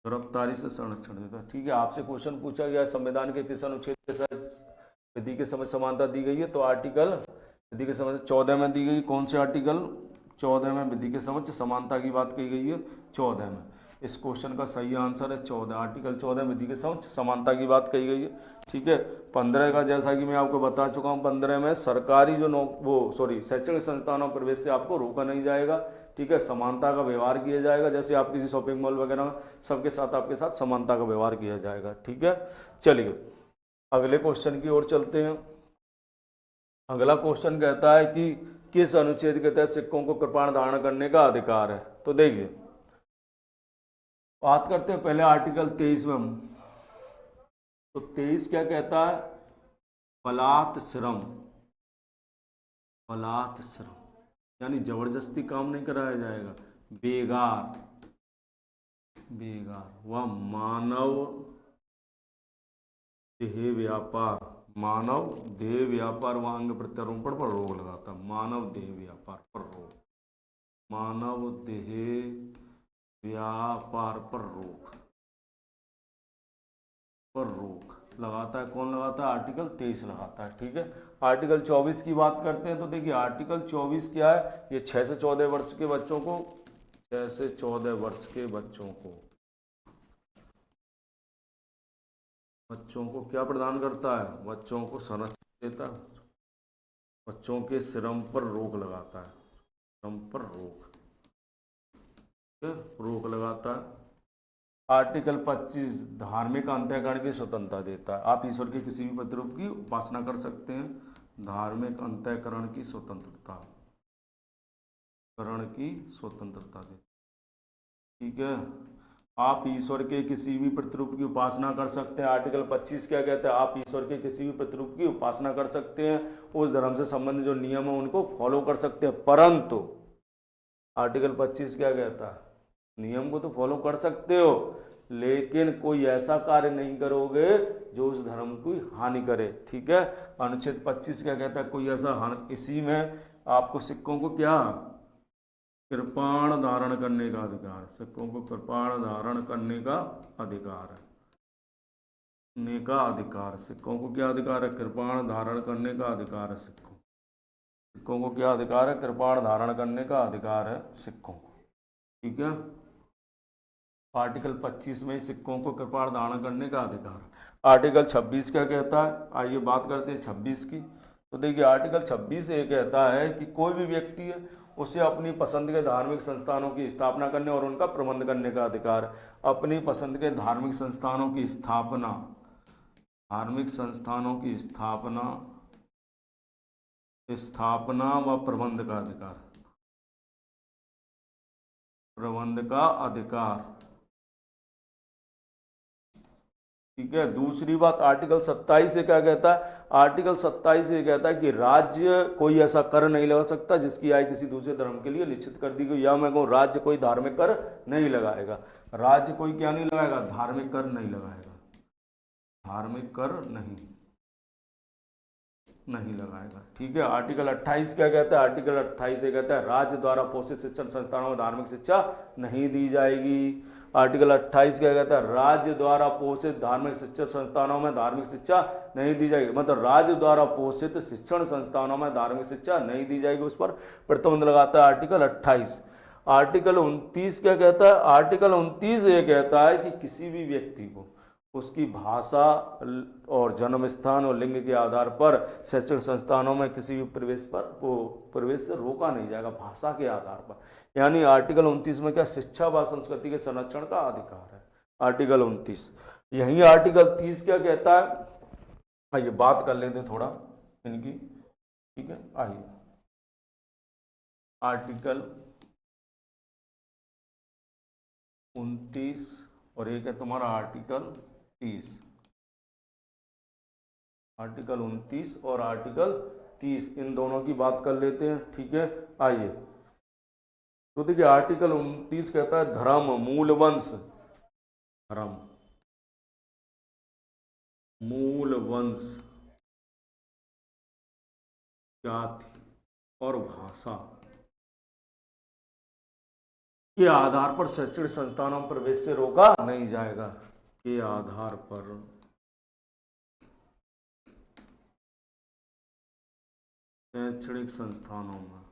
गिरफ्तारी से संरक्षण देता है। ठीक है, आपसे क्वेश्चन पूछा गया संविधान के किस अनुच्छेद के साथ विधि के समक्ष समानता दी गई है? तो आर्टिकल विधि के समक्ष 14 में दी गई। कौन से आर्टिकल? 14 में विधि के समक्ष समानता की बात कही गई है, 14 में। इस क्वेश्चन का सही आंसर है 14। आर्टिकल 14 विधि के समक्ष समानता की बात कही गई है। ठीक है। 15 का जैसा कि मैं आपको बता चुका हूँ, 15 में सरकारी जो शैक्षणिक संस्थानों प्रवेश से आपको रोका नहीं जाएगा। ठीक है, समानता का व्यवहार किया जाएगा, जैसे आप किसी शॉपिंग मॉल वगैरह में सबके साथ आपके साथ समानता का व्यवहार किया जाएगा। ठीक है, चलिए अगले क्वेश्चन की ओर चलते हैं। अगला क्वेश्चन कहता है कि किस अनुच्छेद के तहत सिक्कों को कृपाण धारण करने का अधिकार है? तो देखिए, बात करते हैं पहले आर्टिकल 23 में। तो 23 क्या कहता है? बलात् श्रम, बलात् श्रम यानी जबरदस्ती काम नहीं कराया जाएगा। बेगार, बेगार व मानव देह व्यापार, मानव देह व्यापार व अंग प्रत्यारोपण पर रोक लगाता है। मानव देह व्यापार पर रोक, मानव देह व्यापार पर रोक, पर रोक लगाता है। कौन लगाता है? आर्टिकल 23 लगाता है। ठीक है, आर्टिकल 24 की बात करते हैं। तो देखिए आर्टिकल 24 क्या है? ये 6 से 14 वर्ष के बच्चों को, 6 से 14 वर्ष के बच्चों को क्या प्रदान करता है? बच्चों को संरक्षण देता है, बच्चों के श्रम पर रोक लगाता है, श्रम पर रोक लगाता है। आर्टिकल 25 धार्मिक अंतःकरण की स्वतंत्रता देता है। आप ईश्वर के किसी भी प्रतिरूप की उपासना कर सकते हैं। धार्मिक अंतःकरण की स्वतंत्रता, करण की स्वतंत्रता देता है। ठीक है, आप ईश्वर के किसी भी प्रतिरूप की उपासना कर सकते हैं। आर्टिकल 25 क्या कहता है? आप ईश्वर के किसी भी प्रतिरूप की उपासना कर सकते हैं, उस धर्म से संबंधित जो नियम है उनको फॉलो कर सकते हैं। परंतु आर्टिकल 25 क्या कहता है? नियम को तो फॉलो कर सकते हो, लेकिन कोई ऐसा कार्य नहीं करोगे जो उस धर्म की हानि करे। ठीक है, अनुच्छेद 25 क्या कहता है? कोई ऐसा इसी में आपको सिक्कों को क्या कृपाण धारण करने का अधिकार, सिक्कों को कृपाण धारण करने का अधिकार है, करने का अधिकार। सिक्कों को क्या अधिकार है? कृपाण धारण करने का अधिकार है। सिक्कों को क्या अधिकार है? कृपाण धारण करने का अधिकार है सिक्कों को। ठीक है, आर्टिकल 25 में सिक्कों को कृपाण धारण करने का अधिकार है। आर्टिकल 26 क्या कहता है? आइए बात करते हैं 26 की। तो देखिए आर्टिकल 26 ये कहता है कि कोई भी व्यक्ति है उसे अपनी पसंद के धार्मिक संस्थानों की स्थापना करने और उनका प्रबंध करने का अधिकार है। अपनी पसंद के धार्मिक संस्थानों की स्थापना, धार्मिक संस्थानों की स्थापना व प्रबंध का अधिकार, प्रबंध का अधिकार। ठीक है, दूसरी बात आर्टिकल 27 से क्या कहता है? आर्टिकल 27 से कहता है कि राज्य कोई ऐसा कर नहीं लगा सकता जिसकी आय किसी दूसरे धर्म के लिए निश्चित कर दी गई। या मैं कहूँ राज्य कोई धार्मिक कर नहीं लगाएगा। राज्य कोई क्या नहीं लगाएगा? धार्मिक कर नहीं लगाएगा, धार्मिक कर नहीं लगाएगा। ठीक है, आर्टिकल 28 क्या कहता है? आर्टिकल 28 से कहता है राज्य द्वारा पोषित शिक्षण संस्थानों में धार्मिक शिक्षा नहीं दी जाएगी। आर्टिकल 28 क्या कहता है? राज्य द्वारा पोषित धार्मिक शिक्षण संस्थानों में धार्मिक शिक्षा नहीं दी जाएगी, मतलब राज्य द्वारा पोषित शिक्षण संस्थानों में धार्मिक शिक्षा नहीं दी जाएगी, उस पर प्रतिबंध लगाता है आर्टिकल 28। आर्टिकल 29 क्या कहता है? आर्टिकल 29 ये कहता है कि किसी भी व्यक्ति को उसकी भाषा और जन्म स्थान और लिंग के आधार पर शैक्षणिक संस्थानों में किसी भी प्रवेश से रोका नहीं जाएगा, भाषा के आधार पर। यानी आर्टिकल 29 में क्या, शिक्षा व संस्कृति के संरक्षण का अधिकार है, आर्टिकल 29। यही आर्टिकल 30 क्या कहता है, आइए बात कर लेते थोड़ा इनकी, ठीक है। आइए आर्टिकल 29 और एक है तुम्हारा आर्टिकल 30, आर्टिकल 29 और आर्टिकल 30, इन दोनों की बात कर लेते हैं, ठीक है। आइए तो देखिए आर्टिकल 29 कहता है धर्म, मूल वंश, धर्म, मूल वंश, जाति और भाषा के आधार पर शैक्षणिक संस्थानों में प्रवेश से रोका नहीं जाएगा, के आधार पर शैक्षणिक संस्थानों में,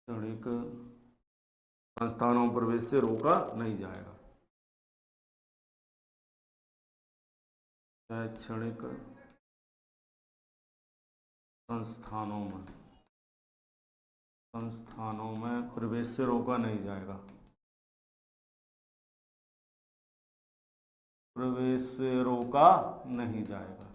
शैक्षणिक संस्थानों में प्रवेश से रोका नहीं जाएगा, शैक्षणिक संस्थानों में प्रवेश से रोका नहीं जाएगा, प्रवेश से रोका नहीं जाएगा,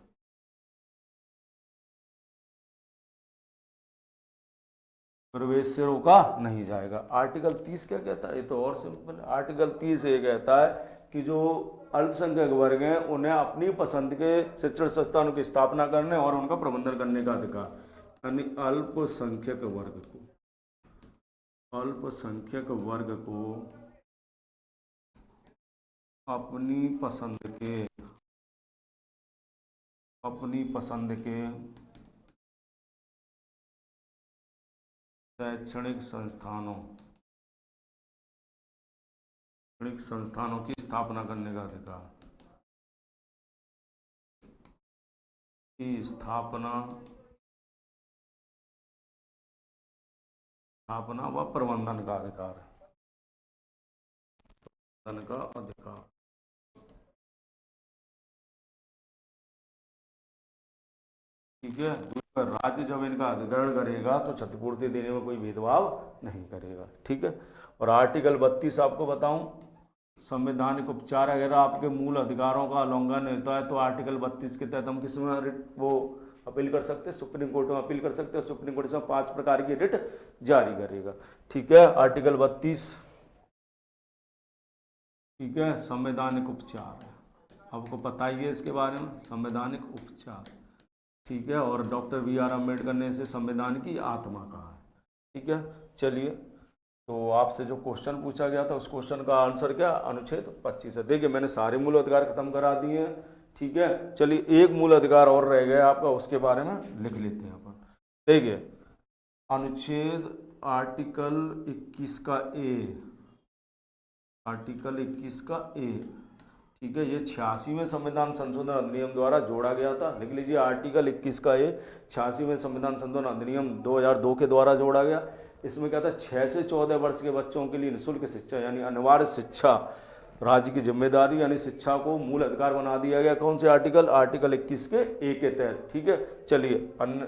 प्रवेश से रोका नहीं जाएगा। आर्टिकल 30 क्या कहता है, ये तो और सिंपल है। आर्टिकल 30 ये कहता है कि जो अल्पसंख्यक वर्ग हैं उन्हें अपनी पसंद के शिक्षण संस्थानों की स्थापना करने और उनका प्रबंधन करने का अधिकार, यानी अल्पसंख्यक वर्ग को अपनी पसंद के शैक्षणिक संस्थानों की स्थापना करने का अधिकार, की स्थापना व प्रबंधन का अधिकार है, प्रबंधन का अधिकार, ठीक है। राज्य जब इनका अधिग्रहण करेगा तो क्षतिपूर्ति देने में कोई भेदभाव नहीं करेगा, ठीक है। और आर्टिकल 32 आपको बताऊं, संवैधानिक उपचार, अगर आपके मूल अधिकारों का उल्लंघन होता है तो आर्टिकल 32 के तहत हम किसमें वो अपील कर सकते हैं, सुप्रीम कोर्ट में अपील कर सकते हैं। सुप्रीम कोर्ट इसमें 5 प्रकार की रिट जारी करेगा, ठीक है। आर्टिकल 32, ठीक है, संवैधानिक उपचार, आपको पता ही है इसके बारे में, संवैधानिक उपचार, ठीक है। और डॉक्टर BR अम्बेडकर ने इसे संविधान की आत्मा कहा है, ठीक है। चलिए तो आपसे जो क्वेश्चन पूछा गया था उस क्वेश्चन का आंसर क्या, अनुच्छेद 25 है। देखिए मैंने सारे मूल अधिकार खत्म करा दिए हैं, ठीक है। चलिए एक मूल अधिकार और रह गया आपका, उसके बारे में लिख लेते हैं अपन। देखिए अनुच्छेद आर्टिकल 21 का ए, आर्टिकल 21 का ए, ठीक है। ये 86वें संविधान संशोधन अधिनियम द्वारा जोड़ा गया था, लिख लीजिए आर्टिकल 21 का ए 86वें संविधान संशोधन अधिनियम 2002 के द्वारा जोड़ा गया। इसमें क्या था, 6 से 14 वर्ष के बच्चों के लिए निःशुल्क शिक्षा यानी अनिवार्य शिक्षा राज्य की जिम्मेदारी, यानी शिक्षा को मूल अधिकार बना दिया गया। कौन से आर्टिकल, आर्टिकल 21 के ए के तहत, ठीक है। चलिए अन्य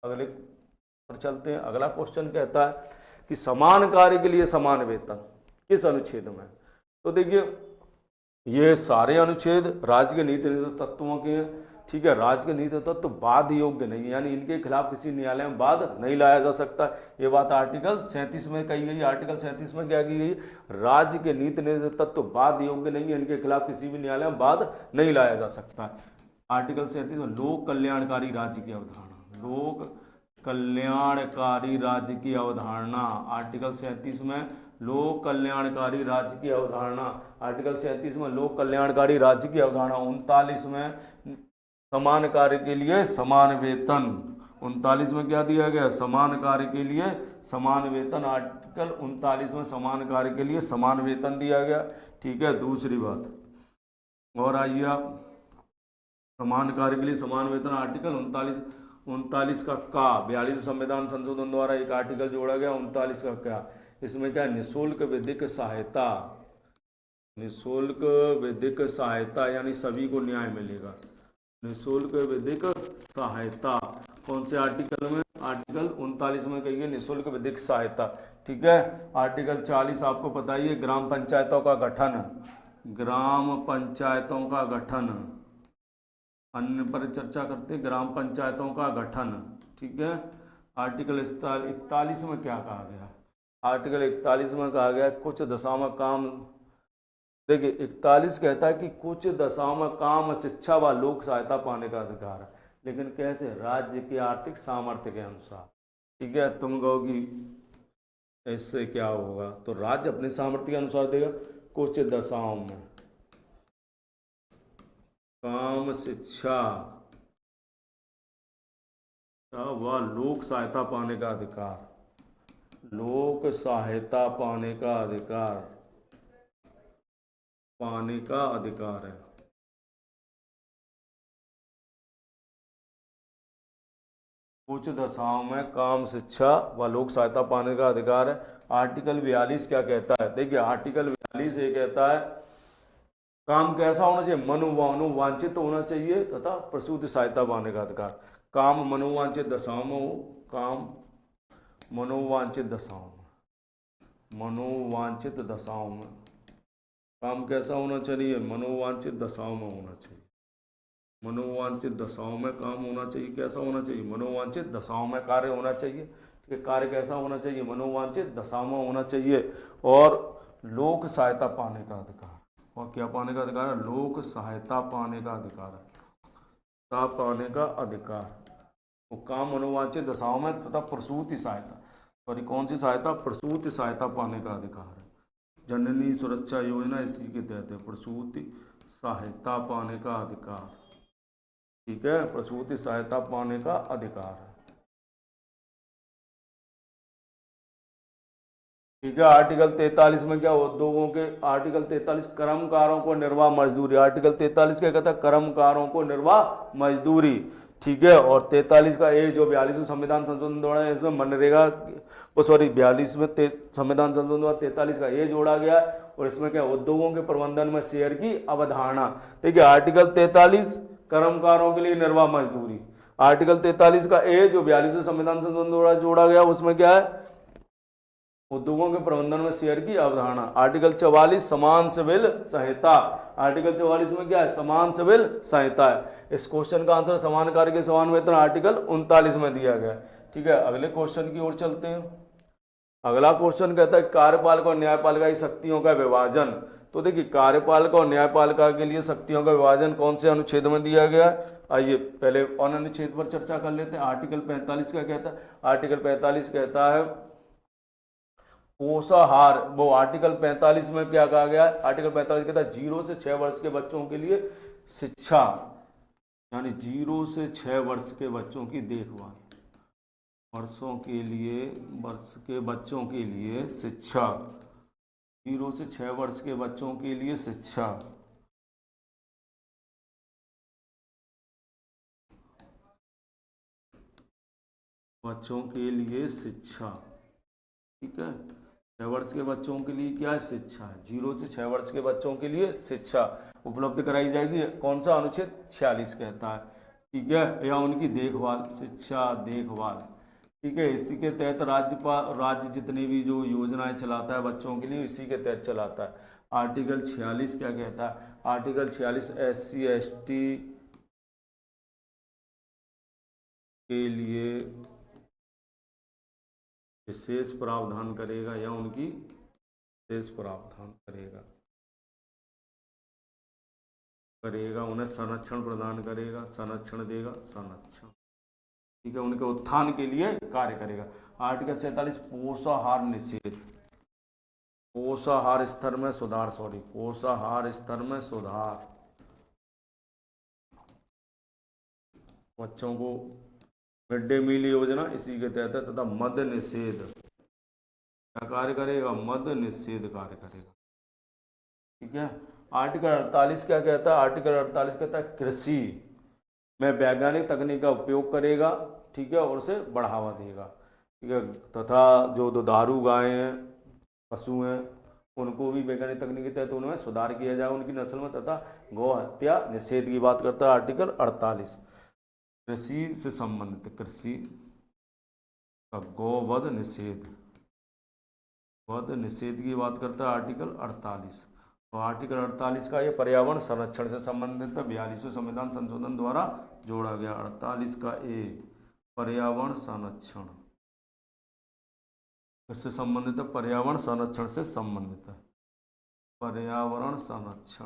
अगले पर चलते हैं। अगला क्वेश्चन कहता है कि समान कार्य के लिए समान वेतन किस अनुच्छेद में। तो देखिए ये सारे अनुच्छेद राज्य के नीति तत्वों के हैं, ठीक है। राज्य के नीति तत्व वाद योग्य नहीं है, यानी इनके खिलाफ किसी न्यायालय में वाद नहीं लाया जा सकता। ये बात आर्टिकल 37 में कही गई। आर्टिकल 37 में क्या की गई, राज्य के नीति तत्व वाद योग्य नहीं है, इनके खिलाफ किसी भी न्यायालय में वाद नहीं लाया जा सकता। आर्टिकल 37 में लोक कल्याणकारी राज्य की अवधारणा, लोक कल्याणकारी राज्य की अवधारणा, आर्टिकल 37 में लोक कल्याणकारी राज्य की अवधारणा, आर्टिकल 37 में लोक कल्याणकारी राज्य की अवधारणा। 39 में समान कार्य के लिए समान वेतन, 39 में क्या दिया गया, समान कार्य के लिए समान वेतन। आर्टिकल 39 में समान कार्य के लिए समान वेतन दिया गया, ठीक है। दूसरी बात और आइए आप, समान कार्य के लिए समान वेतन, आर्टिकल 39 का 42 संविधान संशोधन द्वारा एक आर्टिकल जोड़ा गया 39 का क्या, इसमें क्या, निःशुल्क विधिक सहायता, निःशुल्क विधिक सहायता यानी सभी को न्याय मिलेगा। निःशुल्क विधिक सहायता कौन से आर्टिकल में? आर्टिकल 39 में कही है निःशुल्क विधिक सहायता। ठीक है। आर्टिकल 40 आपको पता ही है, ग्राम पंचायतों का गठन। ग्राम पंचायतों का गठन, अन्य पर चर्चा करते, ग्राम पंचायतों का गठन। ठीक है। आर्टिकल 41 में क्या कहा गया? आर्टिकल 41 में कहा गया कुछ दशाओं में काम, देखिए 41 कहता है कि कुछ दशाओं में काम, शिक्षा व लोक सहायता पाने का अधिकार है, लेकिन कैसे? राज्य के आर्थिक सामर्थ्य के अनुसार। ठीक है। तुम कहोगी इससे क्या होगा? तो राज्य अपने सामर्थ्य के अनुसार देगा। कुछ दशाओं में काम, शिक्षा व लोक सहायता पाने का अधिकार। लोक सहायता पाने का अधिकार, पाने का अधिकार है। कुछ दशाओं में काम, शिक्षा व लोक सहायता पाने का अधिकार है। आर्टिकल 42 क्या कहता है? देखिए आर्टिकल 42 ये कहता है काम कैसा होना चाहिए? मनोवांछित होना चाहिए तथा प्रसूति सहायता पाने का अधिकार। काम मनोवांछित दशाओं में हो, काम मनोवांछित दशाओं में, मनोवांछित दशाओं में काम कैसा होना चाहिए? मनोवांछित दशाओं में होना चाहिए। मनोवांछित दशाओं में काम होना चाहिए। कैसा होना चाहिए? मनोवांछित दशाओं में कार्य होना चाहिए। ठीक है। कार्य कैसा होना चाहिए? मनोवांछित दशाओं में होना चाहिए। और लोक सहायता पाने का अधिकार, और क्या पाने का अधिकार है? लोक सहायता पाने का अधिकार है। पाने का अधिकार, वो काम मनोवांछित दशाओं में तथा प्रसूति सहायता, सॉरी कौन सी सहायता? प्रसूति सहायता पाने का अधिकार है। जननी सुरक्षा योजना इसी के तहत है, प्रसूति सहायता पाने का अधिकार। ठीक है। प्रसूति सहायता पाने का अधिकार है। ठीक है। आर्टिकल 43 में क्या? उद्योगों के, आर्टिकल 43 कर्मकारों को निर्वाह मजदूरी। आर्टिकल 43 क्या कहता है? कर्मकारों को निर्वाह मजदूरी। ठीक है। और 43 का ए जो 42 संविधान संशोधन द्वारा है, इसमें मनरेगा, वो सॉरी 42 में संविधान संशोधन द्वारा 43 का ए जोड़ा गया है, और इसमें क्या? उद्योगों के प्रबंधन में शेयर की अवधारणा। ठीक है। आर्टिकल 43 कर्मकारों के लिए निर्वाह मजदूरी। आर्टिकल 43 का ए जो 42 संविधान संशोधन द्वारा जोड़ा गया, उसमें क्या है? उद्योगों के प्रबंधन में शेयर की अवधारणा। आर्टिकल 44 समान सिविल सहायता। आर्टिकल 44 में क्या है? समान सिविल सहायता है। इस क्वेश्चन का आंसर समान कार्य के समान वेतन आर्टिकल 39 में दिया गया है। ठीक है। अगले क्वेश्चन की ओर चलते हैं। अगला क्वेश्चन कहता है कार्यपालिका और न्यायपालिका की शक्तियों का विभाजन। तो देखिए कार्यपालिका और न्यायपालिका के लिए शक्तियों का विभाजन कौन से अनुच्छेद में दिया गया है? आइए पहले अनुच्छेद पर चर्चा कर लेते हैं। आर्टिकल 45 क्या कहता है? आर्टिकल 45 कहता है पोषाहार। वो आर्टिकल 45 में क्या कहा गया है? आर्टिकल 45 कहता है 0 से 6 वर्ष के बच्चों के लिए शिक्षा, यानी 0 से 6 वर्ष के बच्चों की देखभाल, वर्षों के लिए, वर्ष के बच्चों के लिए शिक्षा, 0 से 6 वर्ष के बच्चों के लिए शिक्षा। बच्चों के लिए शिक्षा। ठीक है। 6 वर्ष के बच्चों के लिए क्या है? शिक्षा। 0 से 6 वर्ष के बच्चों के लिए शिक्षा उपलब्ध कराई जाएगी। कौन सा? अनुच्छेद 46 कहता है। ठीक है। या उनकी देखभाल, शिक्षा देखभाल। ठीक है। इसी के तहत राज्य जितनी भी जो योजनाएं चलाता है बच्चों के लिए, इसी के तहत चलाता है। आर्टिकल 46 क्या कहता है? आर्टिकल 46 SC ST के लिए विशेष प्रावधान करेगा, या उनकी विशेष प्रावधान करेगा, उन्हें संरक्षण प्रदान करेगा, संरक्षण देगा, संरक्षण। ठीक है। उनके उत्थान के लिए कार्य करेगा। आर्टिकल 47 पोषाहार निषेध, पोषाहार स्तर में सुधार, सॉरी पोषाहार स्तर में सुधार, बच्चों को मिड डे मील योजना इसी के तहत है। तथा मद्य निषेध, क्या कार्य करेगा? मद्य निषेध कार्य करेगा। ठीक है। आर्टिकल 48 क्या कहता है? आर्टिकल 48 कहता है कृषि में वैज्ञानिक तकनीक का उपयोग करेगा। ठीक है। और उसे बढ़ावा देगा। ठीक है। तथा जो दुधारू गायें हैं, पशु हैं, उनको भी वैज्ञानिक तकनीक के तहत उनमें सुधार किया जाए उनकी नस्ल में, तथा गौ हत्या निषेध की बात करता है आर्टिकल 48। कृषि से संबंधित, कृषि का गौवध निषेध, वध निषेध की बात करता है आर्टिकल 48। और आर्टिकल 48 का ये पर्यावरण संरक्षण से संबंधित 42वें संविधान संशोधन द्वारा जोड़ा गया। 48 का ए पर्यावरण संरक्षण, इससे संबंधित है, पर्यावरण संरक्षण से संबंधित है, पर्यावरण संरक्षण,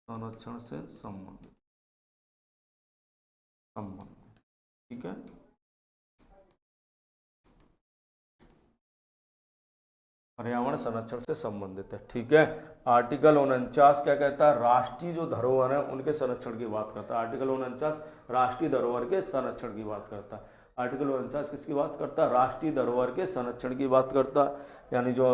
संरक्षण से संबंधित, ठीक है। पर्यावरण संरक्षण से संबंधित है, ठीक है। आर्टिकल 49 क्या कहता है, राष्ट्रीय जो धरोहर है उनके संरक्षण की बात करता है। आर्टिकल 49 राष्ट्रीय धरोहर के संरक्षण की बात करता है। आर्टिकल 49 किसकी बात करता है, राष्ट्रीय धरोहर के संरक्षण की बात करता है, यानी जो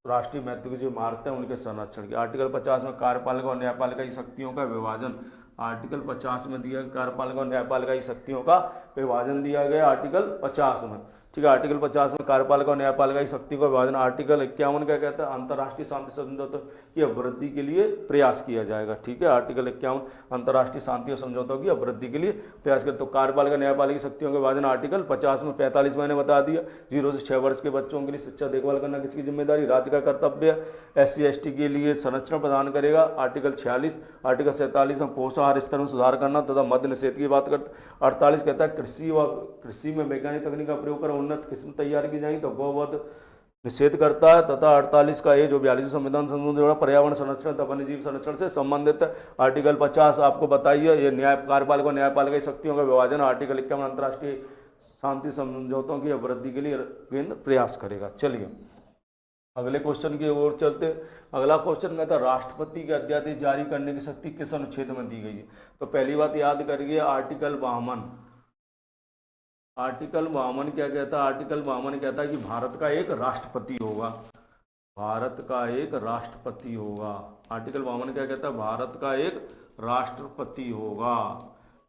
राष्ट्रीय महत्व की जो इमारतें हैं उनके संरक्षण की। आर्टिकल 50 में कार्यपालिका और न्यायपालिका की शक्तियों का विभाजन, आर्टिकल 50 में दिया गया कार्यपालिका और न्यायपालिका की शक्तियों का विभाजन दिया गया आर्टिकल 50 में, ठीक है। आर्टिकल 50 में कार्यपालिका और न्यायपालिका की शक्ति का विभाजन। आर्टिकल 51 क्या कहता है, अंतर्राष्ट्रीय शांति समझौतों की अभिवृद्धि के लिए प्रयास किया जाएगा, ठीक है। आर्टिकल 51 अंतर्राष्ट्रीय शांति और समझौतों की अभिवृद्धि के लिए प्रयास कर, तो कार्यपालिका न्यायपालिका की शक्तियों का विभाजन आर्टिकल 50 में। 45 मैंने बता दिया, 0 से 6 वर्ष के बच्चों के लिए शिक्षा देखभाल करना किसकी जिम्मेदारी, राज्य का कर्तव्य। SC ST के लिए संरक्षण प्रदान करेगा आर्टिकल 46। आर्टिकल 47 में पोषाहार स्तर में सुधार करना तथा मद्य निषेध की बात करता है। 48 कहता है कृषि में वैज्ञानिक तकनीक का प्रयोग कर उन्नत किस्म तैयार की जाएगी, तो गौवध निषेध करता है। तथा 48 का ए जो 42 संविधान संशोधन जोड़ा पर्यावरण संरक्षण तथा वन्यजीव संरक्षण से संबंधित है। आर्टिकल 50 आपको बताइए, ये न्याय कार्यपालिका और न्यायपालिका की शक्तियों का विभाजन। आर्टिकल 51 अंतर्राष्ट्रीय शांति समझौतों की अभिवृद्धि के लिए केंद्र प्रयास करेगा। चलिए अगले क्वेश्चन की ओर चलते। अगला क्वेश्चन कहता है राष्ट्रपति के अध्यादेश जारी करने की शक्ति किस अनुच्छेद में दी गई है। तो पहली बात याद करिए, आर्टिकल 52। आर्टिकल 52 क्या कहता है, आर्टिकल 52 कहता है कि भारत का एक राष्ट्रपति होगा, भारत का एक राष्ट्रपति होगा। आर्टिकल 52 क्या कहता है, भारत का एक राष्ट्रपति होगा।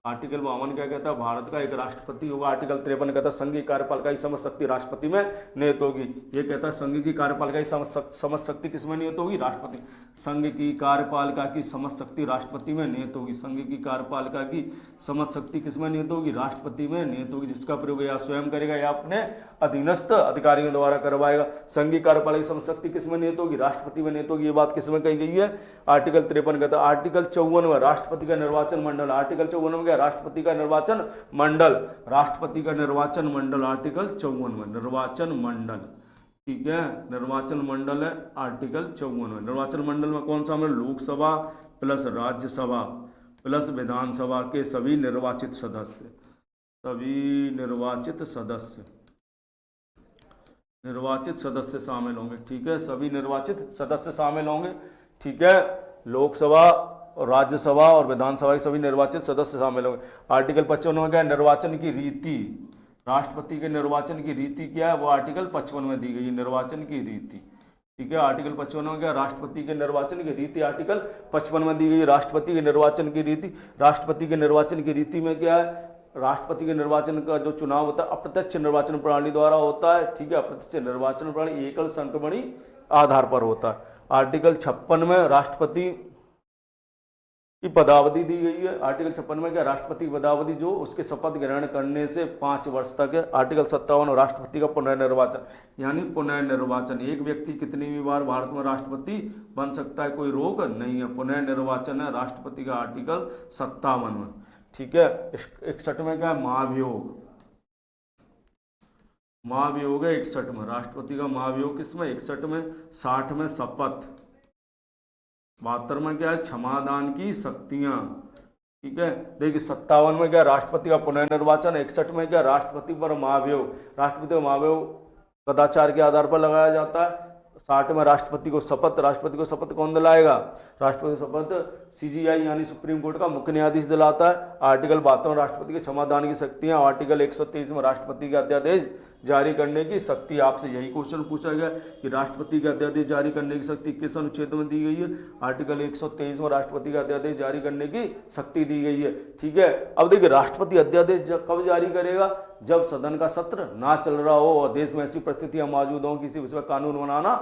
आर्टिकल 52 क्या कहता है, भारत का एक राष्ट्रपति होगा। आर्टिकल 53 कहता है संघ की कार्यपालिका की समस्त शक्ति राष्ट्रपति में निहित होगी। ये कहता है संघ की कार्यपालिका की समस्त शक्ति किसमें निहित होगी, राष्ट्रपति। संघ की कार्यपालिका की समस्त शक्ति राष्ट्रपति में निहित होगी। संघ की कार्यपालिका की समस्त शक्ति किसमें निहित होगी, राष्ट्रपति में निहित होगी, जिसका प्रयोग या स्वयं करेगा या अपने अधीनस्थ अधिकारियों द्वारा करवाएगा। संघ की कार्यपालिका की समस्त शक्ति किसमें निहित होगी, राष्ट्रपति में निहित होगी। ये बात किसमें कही गई है, आर्टिकल 53 कहता है। आर्टिकल 54 में राष्ट्रपति का निर्वाचन मंडल, आर्टिकल 54 में राष्ट्रपति का निर्वाचन मंडल, राष्ट्रपति का निर्वाचन मंडल आर्टिकल 54 में निर्वाचन मंडल, ठीक है, निर्वाचन मंडल है आर्टिकल 54 में। निर्वाचन मंडल में कौन सा में, लोकसभा प्लस राज्यसभा प्लस विधानसभा के सभी निर्वाचित सदस्य, सभी निर्वाचित सदस्य शामिल होंगे, ठीक है, सभी निर्वाचित सदस्य शामिल होंगे, ठीक है। लोकसभा और राज्यसभा और विधानसभा के सभी निर्वाचित सदस्य शामिल होंगे। आर्टिकल 55 में क्या है, निर्वाचन की रीति, राष्ट्रपति के निर्वाचन की रीति क्या है, वो आर्टिकल 55 में दी गई है, निर्वाचन की रीति, ठीक है। आर्टिकल 55 में क्या, राष्ट्रपति के निर्वाचन की रीति आर्टिकल 55 में दी गई, राष्ट्रपति के निर्वाचन की रीति। राष्ट्रपति के निर्वाचन की रीति में क्या है, राष्ट्रपति के निर्वाचन का जो चुनाव होता है अप्रत्यक्ष निर्वाचन प्रणाली द्वारा होता है, ठीक है, अप्रत्यक्ष निर्वाचन प्रणाली एकल संक्रमणी आधार पर होता है। आर्टिकल 56 में राष्ट्रपति की पदावधि दी गई है। आर्टिकल 56 में क्या, राष्ट्रपति की पदावधि जो उसके शपथ ग्रहण करने से 5 वर्ष तक है। आर्टिकल 57 राष्ट्रपति का पुनर्निर्वाचन, यानी पुनर्निर्वाचन, एक व्यक्ति कितनी भी बार भारत में राष्ट्रपति बन सकता है, कोई रोक नहीं है, पुनर्निर्वाचन है राष्ट्रपति का आर्टिकल 57 में, ठीक है। 61 में क्या है, महाभियोग, महाभियोग है 61 में, राष्ट्रपति का महाभियोग किसमें, 61 में। 60 में शपथ, 72 में क्या है, क्षमादान की शक्तियां, ठीक है। देखिए 57 में क्या, राष्ट्रपति का पुनर्निर्वाचन, 61 में क्या, राष्ट्रपति पर महाभियोग, राष्ट्रपति का महाभियोग कदाचार के आधार पर लगाया जाता है। 60 में राष्ट्रपति को शपथ, राष्ट्रपति को शपथ कौन दिलाएगा, राष्ट्रपति को शपथ CGI यानी सुप्रीम कोर्ट का मुख्य न्यायाधीश दिलाता है। आर्टिकल 72 राष्ट्रपति के क्षमादान की शक्तियां। आर्टिकल 123 में राष्ट्रपति के अध्यादेश जारी करने की शक्ति, आपसे यही क्वेश्चन पूछा गया कि राष्ट्रपति का अध्यादेश जारी करने की शक्ति किस अनुच्छेद में दी गई है। आर्टिकल 123 में राष्ट्रपति का अध्यादेश जारी करने की शक्ति दी गई है। ठीक है, अब देखिए राष्ट्रपति अध्यादेश कब जारी करेगा, जब सदन का सत्र ना चल रहा हो और देश में ऐसी परिस्थितियां मौजूद हो किसी विषय पर कानून बनाना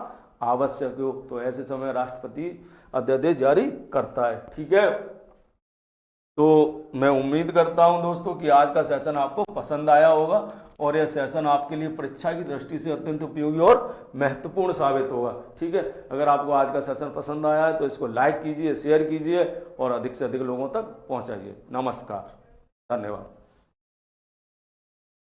आवश्यक हो, तो ऐसे समय राष्ट्रपति अध्यादेश जारी करता है। ठीक है, तो मैं उम्मीद करता हूं दोस्तों कि आज का सेशन आपको पसंद आया होगा और यह सेशन आपके लिए परीक्षा की दृष्टि से अत्यंत उपयोगी और महत्वपूर्ण साबित होगा। ठीक है, अगर आपको आज का सेशन पसंद आया है तो इसको लाइक कीजिए, शेयर कीजिए और अधिक से अधिक लोगों तक पहुंचाइए। नमस्कार, धन्यवाद।